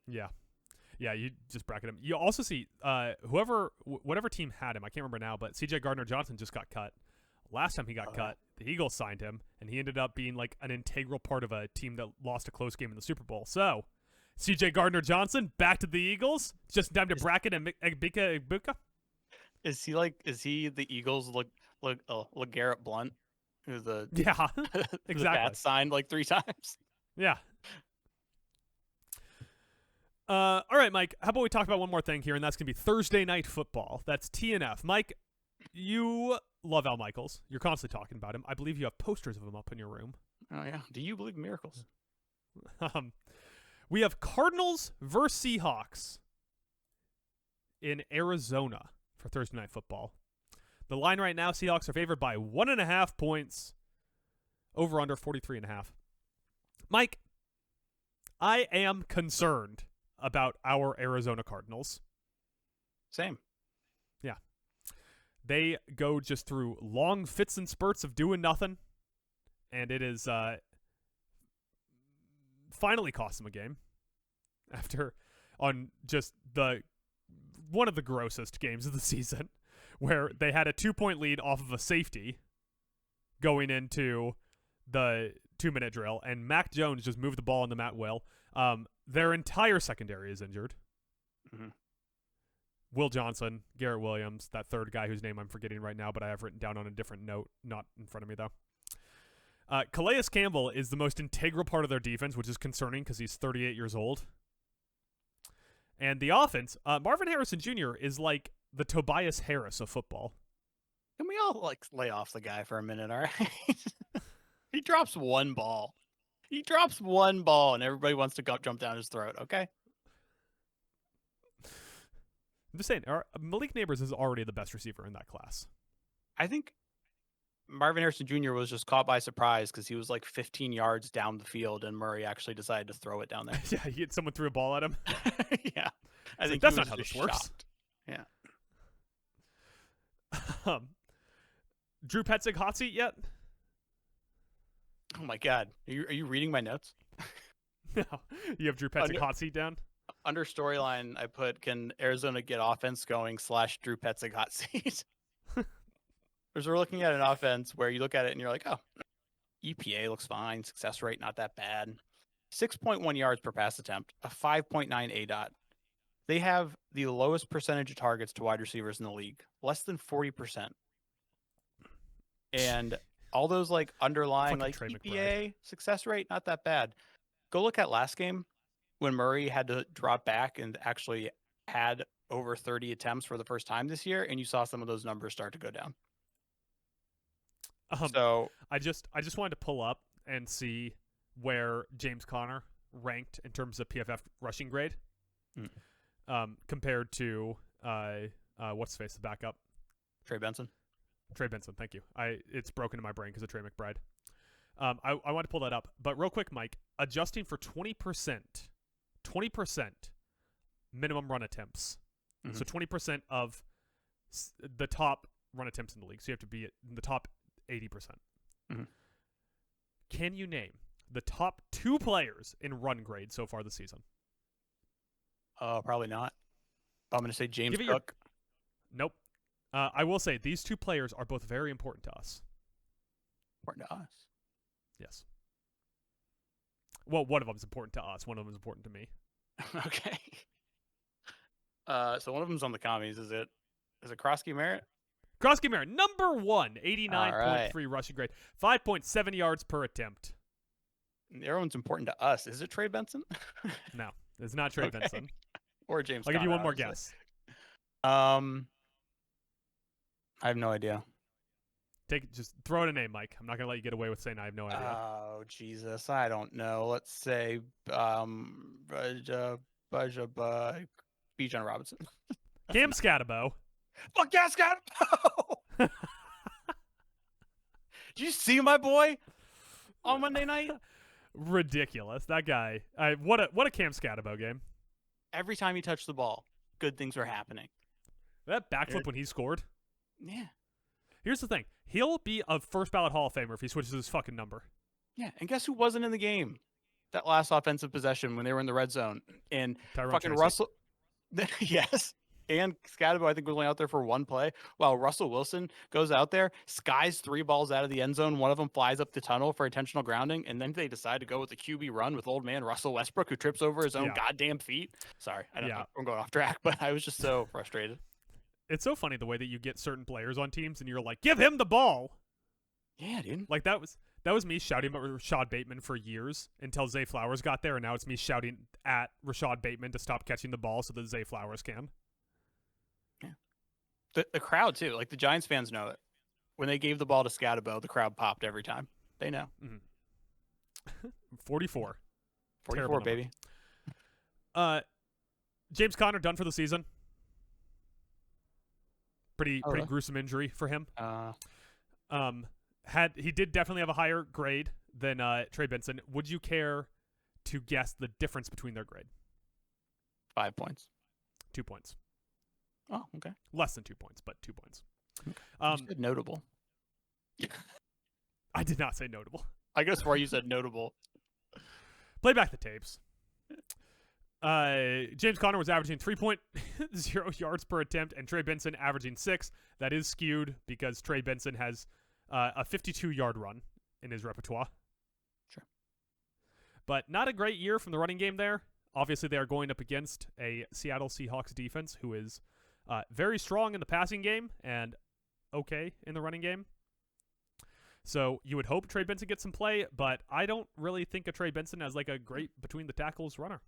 Yeah, you just bracket him. You also see whatever team had him, I can't remember now, but C.J. Gardner-Johnson just got cut. Last time he got cut, the Eagles signed him, and he ended up being an integral part of a team that lost a close game in the Super Bowl. So, C.J. Gardner-Johnson back to the Eagles. Just time to bracket and Emeka Egbuka. Is he the Eagles LeGarrette Blunt, who's the exactly signed 3 times? Yeah. All right, Mike. How about we talk about one more thing here, and that's gonna be Thursday Night Football. That's TNF. Mike, you love Al Michaels. You're constantly talking about him. I believe you have posters of him up in your room. Oh yeah. Do you believe in miracles? We have Cardinals versus Seahawks in Arizona for Thursday Night Football. The line right now, Seahawks are favored by 1.5 points. Over under 43.5. Mike, I am concerned about our Arizona Cardinals. Same. Yeah. They go just through long fits and spurts of doing nothing, and it is finally cost them a game after on just one of the grossest games of the season, where they had a 2-point lead off of a safety going into the 2-minute drill, and Mac Jones just moved the ball into Matt Will. Their entire secondary is injured. Mm-hmm. Will Johnson, Garrett Williams, that third guy whose name I'm forgetting right now, but I have written down on a different note, not in front of me though. Calais Campbell is the most integral part of their defense, which is concerning because he's 38 years old. And the offense, Marvin Harrison Jr. is like the Tobias Harris of football. Can we all lay off the guy for a minute, all right? He drops one ball. And everybody wants to jump down his throat, okay? I'm just saying, Malik Neighbors is already the best receiver in that class. I think Marvin Harrison Jr. was just caught by surprise because he was 15 yards down the field, and Murray actually decided to throw it down there. Yeah, someone threw a ball at him. Yeah. I think that's not how this works. Yeah. Drew Petzing hot seat yet? Oh my God, are you reading my notes? No. You have Drew Petzing hot seat down? Under storyline, I put, can Arizona get offense going / Drew Petzing hot seat? Because we're looking at an offense where you look at it and you're like, oh, EPA looks fine. Success rate, not that bad. 6.1 yards per pass attempt, a 5.9 ADOT. They have the lowest percentage of targets to wide receivers in the league, less than 40%. And all those like underlying like EPA, success rate, not that bad. Go look at last game when Murray had to drop back and actually had over 30 attempts for the first time this year, and you saw some of those numbers start to go down. So I just wanted to pull up and see where James Conner ranked in terms of PFF rushing grade, compared to what's his face, the backup, Trey Benson. Trey Benson, thank you. It's broken in my brain because of Trey McBride. I want to pull that up, but real quick, Mike, adjusting for 20% minimum run attempts, so 20% of the top run attempts in the league. So you have to be in the top 80%. Can you name the top 2 players in run grade so far this season? Probably not. I'm going to say James Cook. Nope. I will say these 2 players are both very important to us. Important to us? Yes. Well, one of them is important to us. One of them is important to me. Okay. So one of them's on the commies. Is it Krosky Merritt? Krosky Merritt, number 1, 89.3 rushing grade, 5.7 yards per attempt. Everyone's important to us. Is it Trey Benson? No, it's not Trey Benson. Or James I'll Conner, give you one more obviously. guess. I have no idea. Just throw in a name, Mike. I'm not gonna let you get away with saying I have no idea. Oh Jesus, I don't know. Let's say Bijan Robinson. Cam Scatabo. Fuck yeah, Scatabo! Did you see my boy on Monday night? Ridiculous. That guy. What a Cam Scatabo game. Every time he touched the ball, good things were happening. That backflip when he scored. Yeah. Here's the thing. He'll be a first ballot Hall of Famer if he switches his fucking number. Yeah, and guess who wasn't in the game? That last offensive possession when they were in the red zone. And Tyrone fucking Tracy. Russell. Yes. And Scatabo, I think, was only out there for one play. While Russell Wilson goes out there, skies 3 balls out of the end zone. One of them flies up the tunnel for intentional grounding. And then they decide to go with a QB run with old man Russell Westbrook, who trips over his own goddamn feet. Sorry, I'm going off track, but I was just so frustrated. It's so funny the way that you get certain players on teams and you're like, give him the ball. Yeah, dude. Like that was me shouting about Rashad Bateman for years until Zay Flowers got there, and now it's me shouting at Rashad Bateman to stop catching the ball so that Zay Flowers can. Yeah. The crowd too, like the Giants fans know it. When they gave the ball to Scatabo, the crowd popped every time. They know. 44. 44, baby. James Conner done for the season. Pretty gruesome injury for him. He did definitely have a higher grade than Trey Benson. Would you care to guess the difference between their grade? 5 points. 2 points. Oh, okay. Less than 2 points, but 2 points. You said notable. I did not say notable. I guess where you said notable. Play back the tapes. James Conner was averaging 3.0 yards per attempt, and Trey Benson averaging 6. That is skewed because Trey Benson has a 52-yard run in his repertoire. Sure. But not a great year from the running game there. Obviously, they are going up against a Seattle Seahawks defense who is very strong in the passing game and okay in the running game. So you would hope Trey Benson gets some play, but I don't really think of Trey Benson as like a great between the tackles runner.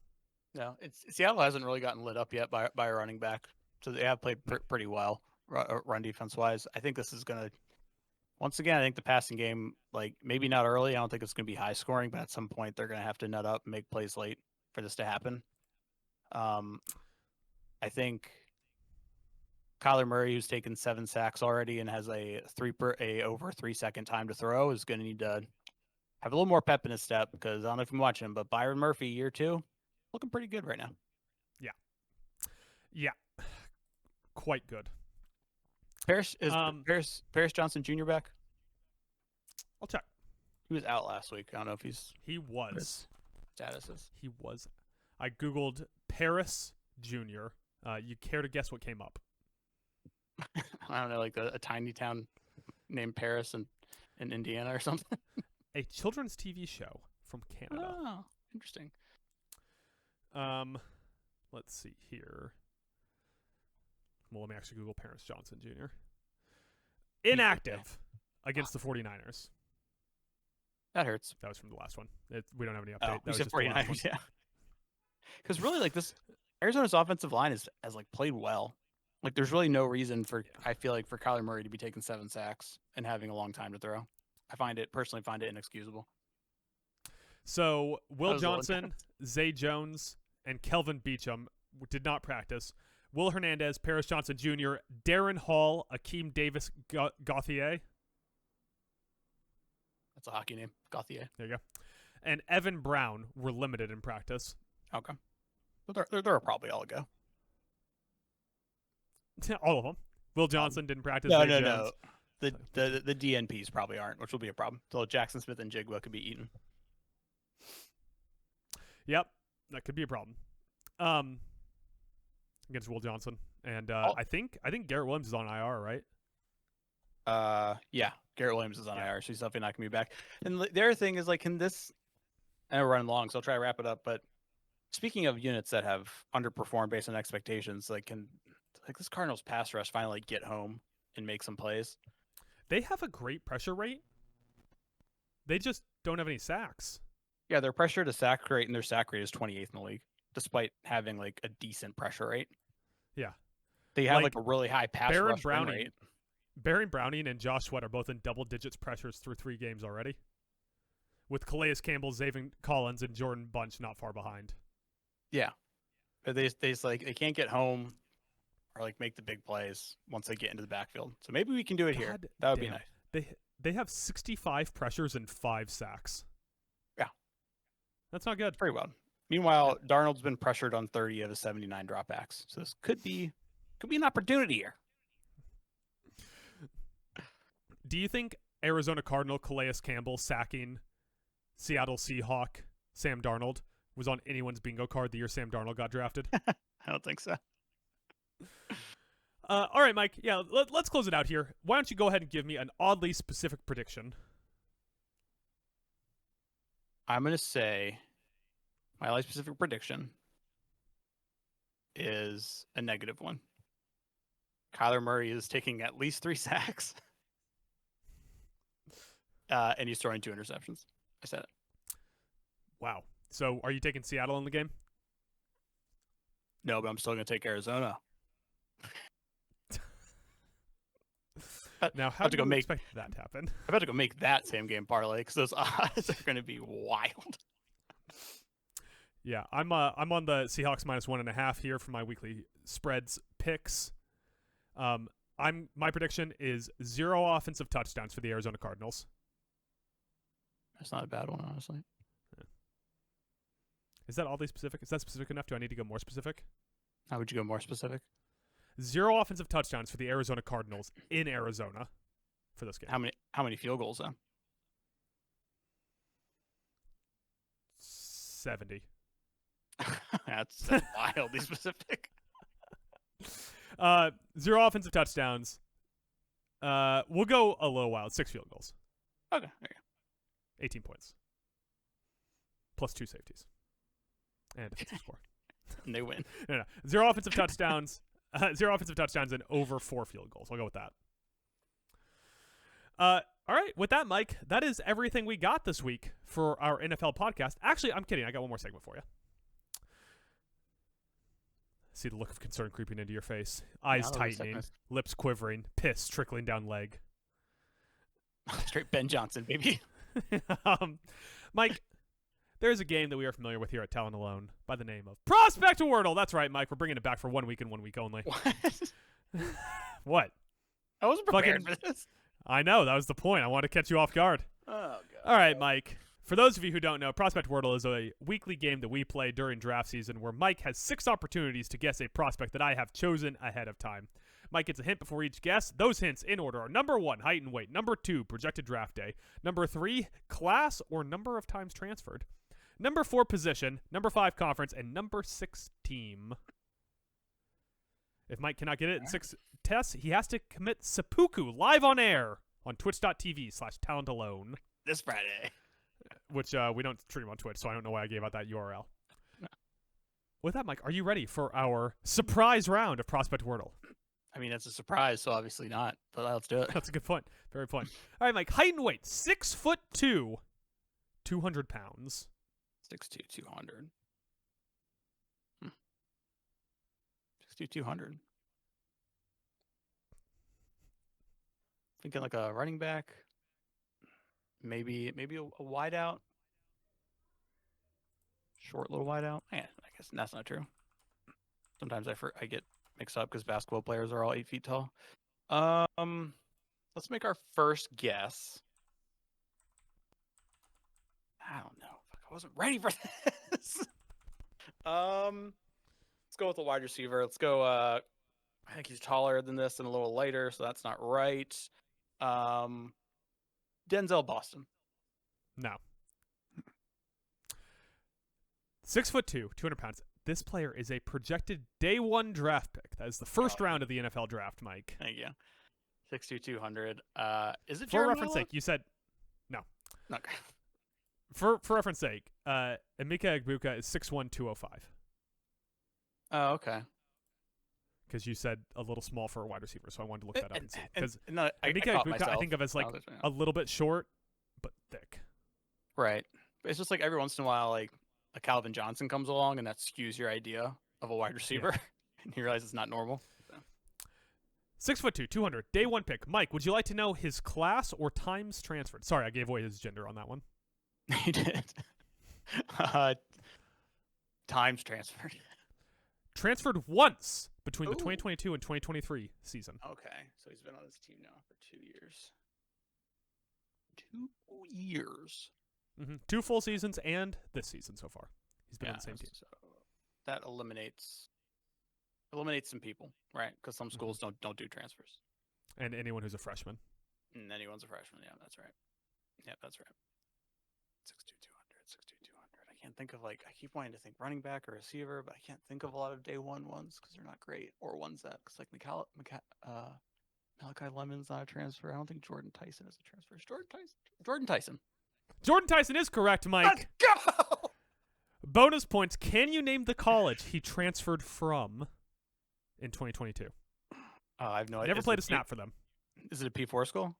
No, Seattle hasn't really gotten lit up yet by a running back, so they have played pretty well run defense wise. I think this is gonna, once again, I think the passing game, like maybe not early. I don't think it's gonna be high scoring, but at some point they're gonna have to nut up and make plays late for this to happen. I think Kyler Murray, who's taken 7 sacks already and has a over 3 second time to throw, is gonna need to have a little more pep in his step, because I don't know if I'm watching him, but Byron Murphy, year 2. Looking pretty good right now. Yeah. Quite good. Paris Johnson Jr. back? I'll check. He was out last week. I don't know if He was. status is. He was. I googled Paris Jr. You care to guess what came up? I don't know, like a tiny town named Paris in Indiana or something. A children's TV show from Canada. Oh, interesting. Let's see here. Well, let me actually Google Paris Johnson Jr. Inactive against the 49ers. That hurts. That was from the last one. We don't have any update. Oh, that we was said just the last 49ers, one. yeah. Because really, like this, Arizona's offensive line has like played well. Like there's really no reason for I feel like for Kyler Murray to be taking 7 sacks and having a long time to throw. I personally find it inexcusable. So Will That was a little Johnson, Zay Jones, and Kelvin Beachum did not practice. Will Hernandez, Paris Johnson Jr., Darren Hall, Akeem Davis Gauthier. That's a hockey name, Gauthier. There you go. And Evan Brown were limited in practice. Okay, but they're probably all go. All of them. Will Johnson didn't practice. No. Zay Jones. The DNPs probably aren't, which will be a problem. So Jackson Smith and Jigba could be eaten. Yep, that could be a problem. Against Will Johnson, and I think Garrett Williams is on IR, right? Yeah, Garrett Williams is on IR, so he's definitely not gonna be back. And the other thing is, like, can this? I know we're running long, so I'll try to wrap it up. But speaking of units that have underperformed based on expectations, like, can this Cardinals pass rush finally get home and make some plays? They have a great pressure rate. They just don't have any sacks. Yeah, their pressure to sack rate and their sack rate is 28th in the league, despite having like a decent pressure rate. Yeah, they have like a really high pass rush win rate. Baron Browning and Josh Sweat are both in double digits pressures through 3 games already, with Calais Campbell, Zaven Collins, and Jordan Bunch not far behind. Yeah, but they can't get home or like make the big plays once they get into the backfield. So maybe we can do it here. That would be nice. They have 65 pressures and 5 sacks. Yeah, that's not good. Very well. Meanwhile, Darnold's been pressured on 30 of his 79 dropbacks. So this could be an opportunity here. Do you think Arizona Cardinal Calais Campbell sacking Seattle Seahawk Sam Darnold was on anyone's bingo card the year Sam Darnold got drafted? I don't think so. All right, Mike. Yeah, let's close it out here. Why don't you go ahead and give me an oddly specific prediction? I'm going to say my oddly specific prediction is a negative one. Kyler Murray is taking at least 3 sacks. And he's throwing 2 interceptions. I said it. Wow. So are you taking Seattle in the game? No, but I'm still going to take Arizona. Now, how do you expect that to happen? I better go make that same game parlay because those odds are going to be wild. Yeah, I'm on the Seahawks -1.5 here for my weekly spreads picks. My prediction is 0 offensive touchdowns for the Arizona Cardinals. That's not a bad one, honestly. Yeah. Is that oddly specific? Is that specific enough? Do I need to go more specific? How would you go more specific? 0 offensive touchdowns for the Arizona Cardinals in Arizona for this game. How many field goals though? 70. That's wildly specific. 0 offensive touchdowns. We'll go a little wild. 6 field goals. Okay, there you go. 18 points. Plus 2 safeties. And defensive score. And they win. No. 0 offensive touchdowns. 0 offensive touchdowns and over 4 field goals. I'll go with that. All right. With that, Mike, that is everything we got this week for our NFL podcast. Actually, I'm kidding. I got one more segment for you. See the look of concern creeping into your face. Eyes tightening, lips quivering, piss trickling down leg. Straight Ben Johnson, baby. Mike, there's a game that we are familiar with here at Talent Alone by the name of Prospect Wordle. That's right, Mike. We're bringing it back for 1 week and 1 week only. What? What? I wasn't prepared for this. I know. That was the point. I wanted to catch you off guard. Oh, God. All right, Mike. For those of you who don't know, Prospect Wordle is a weekly game that we play during draft season where Mike has 6 opportunities to guess a prospect that I have chosen ahead of time. Mike gets a hint before each guess. Those hints in order are number 1, height and weight. Number 2, projected draft day. Number 3, class or number of times transferred. Number 4, position. Number 5, conference. And number 6, team. If Mike cannot get it in 6 tests, he has to commit seppuku live on air on twitch.tv/talentalone. This Friday. Which we don't stream on Twitch, so I don't know why I gave out that URL. With that, Mike, are you ready for our surprise round of Prospect Wordle? I mean, it's a surprise, so obviously not, but let's do it. That's a good point. Very point. All right, Mike, height and weight. 6'2", 200 pounds. 6'2", 200. 6'2", 200. Thinking like a running back. Maybe a wideout. Short little wideout. Yeah, I guess that's not true. Sometimes I get mixed up because basketball players are all 8 feet tall. Let's make our first guess. I don't know. I wasn't ready for this. Let's go with a wide receiver. Let's go. I think he's taller than this and a little lighter, so that's not right. Denzel Boston. No. 6'2", 200 pounds. This player is a projected day 1 draft pick. That is the first round of the NFL draft, Mike. Thank you. 6'2", 200. Is it For Jeremy reference sake, you said no. Okay. For reference sake, Emeka Egbuka is 6'1", 205. Oh, okay. Because you said a little small for a wide receiver, so I wanted to look that up and see. Because No, I Emeka caught Egbuka, I myself. think of as like a little bit short, but thick. Right. But it's just like every once in a while, like a Calvin Johnson comes along, and that skews your idea of a wide receiver, and you realize it's not normal. So. 6'2", 200, day 1 pick. Mike, would you like to know his class or times transferred? Sorry, I gave away his gender on that one. He did. Times transferred. Transferred once between the 2022 and 2023 season. Okay, so he's been on this team now for 2 years. 2 years. 2 full seasons and this season so far. He's been on the same team. So that eliminates some people, right? Because some schools don't do transfers. And anyone who's a freshman. And anyone's a freshman. Yeah, that's right. Yeah, that's right. 6'2", 200, 6'2", 200. I can't think of I keep wanting to think running back or receiver, but I can't think of a lot of day 1 ones because they're not great, or ones that because like Malachi Lemon's not a transfer. I don't think Jordan Tyson is a transfer. Jordan Tyson. Jordan Tyson is correct, Mike. Let's go! Bonus points. Can you name the college he transferred from in 2022? I have no idea. Never played a snap for them. Is it a P4 school?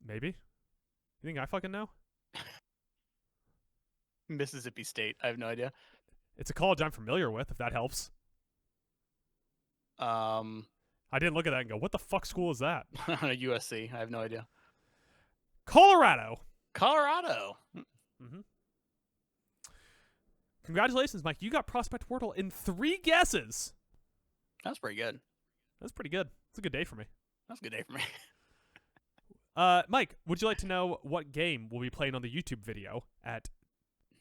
Maybe. You think I fucking know? Mississippi State. I have no idea. It's a college I'm familiar with, if that helps. I didn't look at that and go, what the fuck school is that? USC. I have no idea. Colorado. Mm-hmm. Congratulations, Mike. You got Prospect Wordle in 3 guesses. That's pretty good. That's pretty good. It's a good day for me. That's a good day for me. Mike, would you like to know what game we'll be playing on the YouTube video at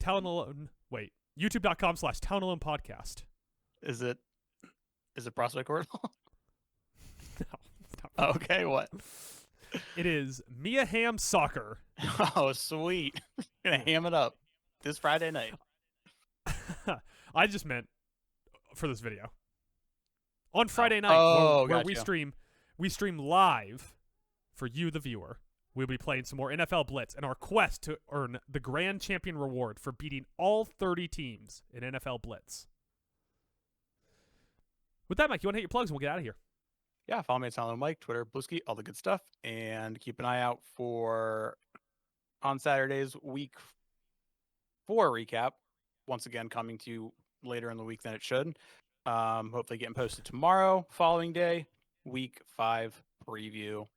YouTube.com/TownAlonePodcast? Podcast? Is it Prospect Wordle? No. It's not. Okay, what? It is Mia Hamm Soccer. Oh, sweet. Gonna ham it up this Friday night. I just meant for this video. On Friday night, where gotcha. we stream live for you, the viewer. We'll be playing some more NFL Blitz in our quest to earn the grand champion reward for beating all 30 teams in NFL Blitz. With that, Mike, you want to hit your plugs and we'll get out of here. Yeah, follow me at Silent Mike, Twitter, Bluesky, all the good stuff. And keep an eye out for on Saturdays, week 4 recap. Once again, coming to you later in the week than it should. Hopefully getting posted tomorrow, following day, week 5 preview.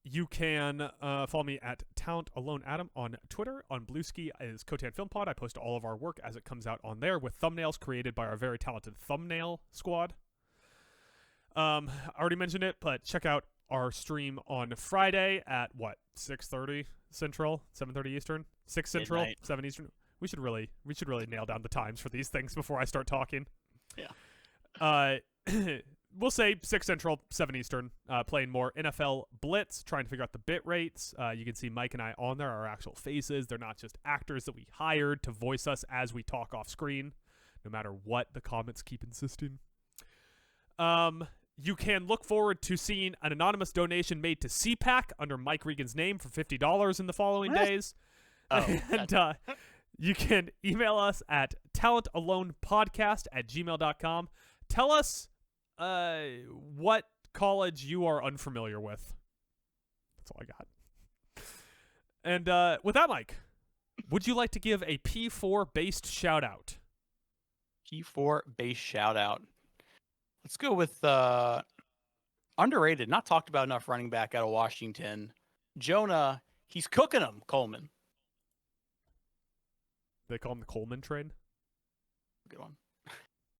You can follow me at Talent Alone Adam on Twitter. On Bluesky is Kotan Film Pod. I post all of our work as it comes out on there with thumbnails created by our very talented thumbnail squad. I already mentioned it, but check out our stream on Friday at 6:30 Central, 7:30 Eastern, 6 Central, Midnight. 7 Eastern. We should really nail down the times for these things before I start talking. Yeah. We'll say 6 Central, 7 Eastern, playing more NFL Blitz, trying to figure out the bit rates. You can see Mike and I on there, our actual faces. They're not just actors that we hired to voice us as we talk off screen, no matter what the comments keep insisting. You can look forward to seeing an anonymous donation made to CPAC under Mike Regan's name for $50 in the following days. And you can email us at talentalonepodcast@gmail.com. Tell us what college you are unfamiliar with. That's all I got. And with that, Mike, would you like to give a P4-based shout-out? P4-based shout-out. Let's go with underrated, not talked about enough running back out of Washington. Jonah, he's cooking them, Coleman. They call him the Coleman train? Good one.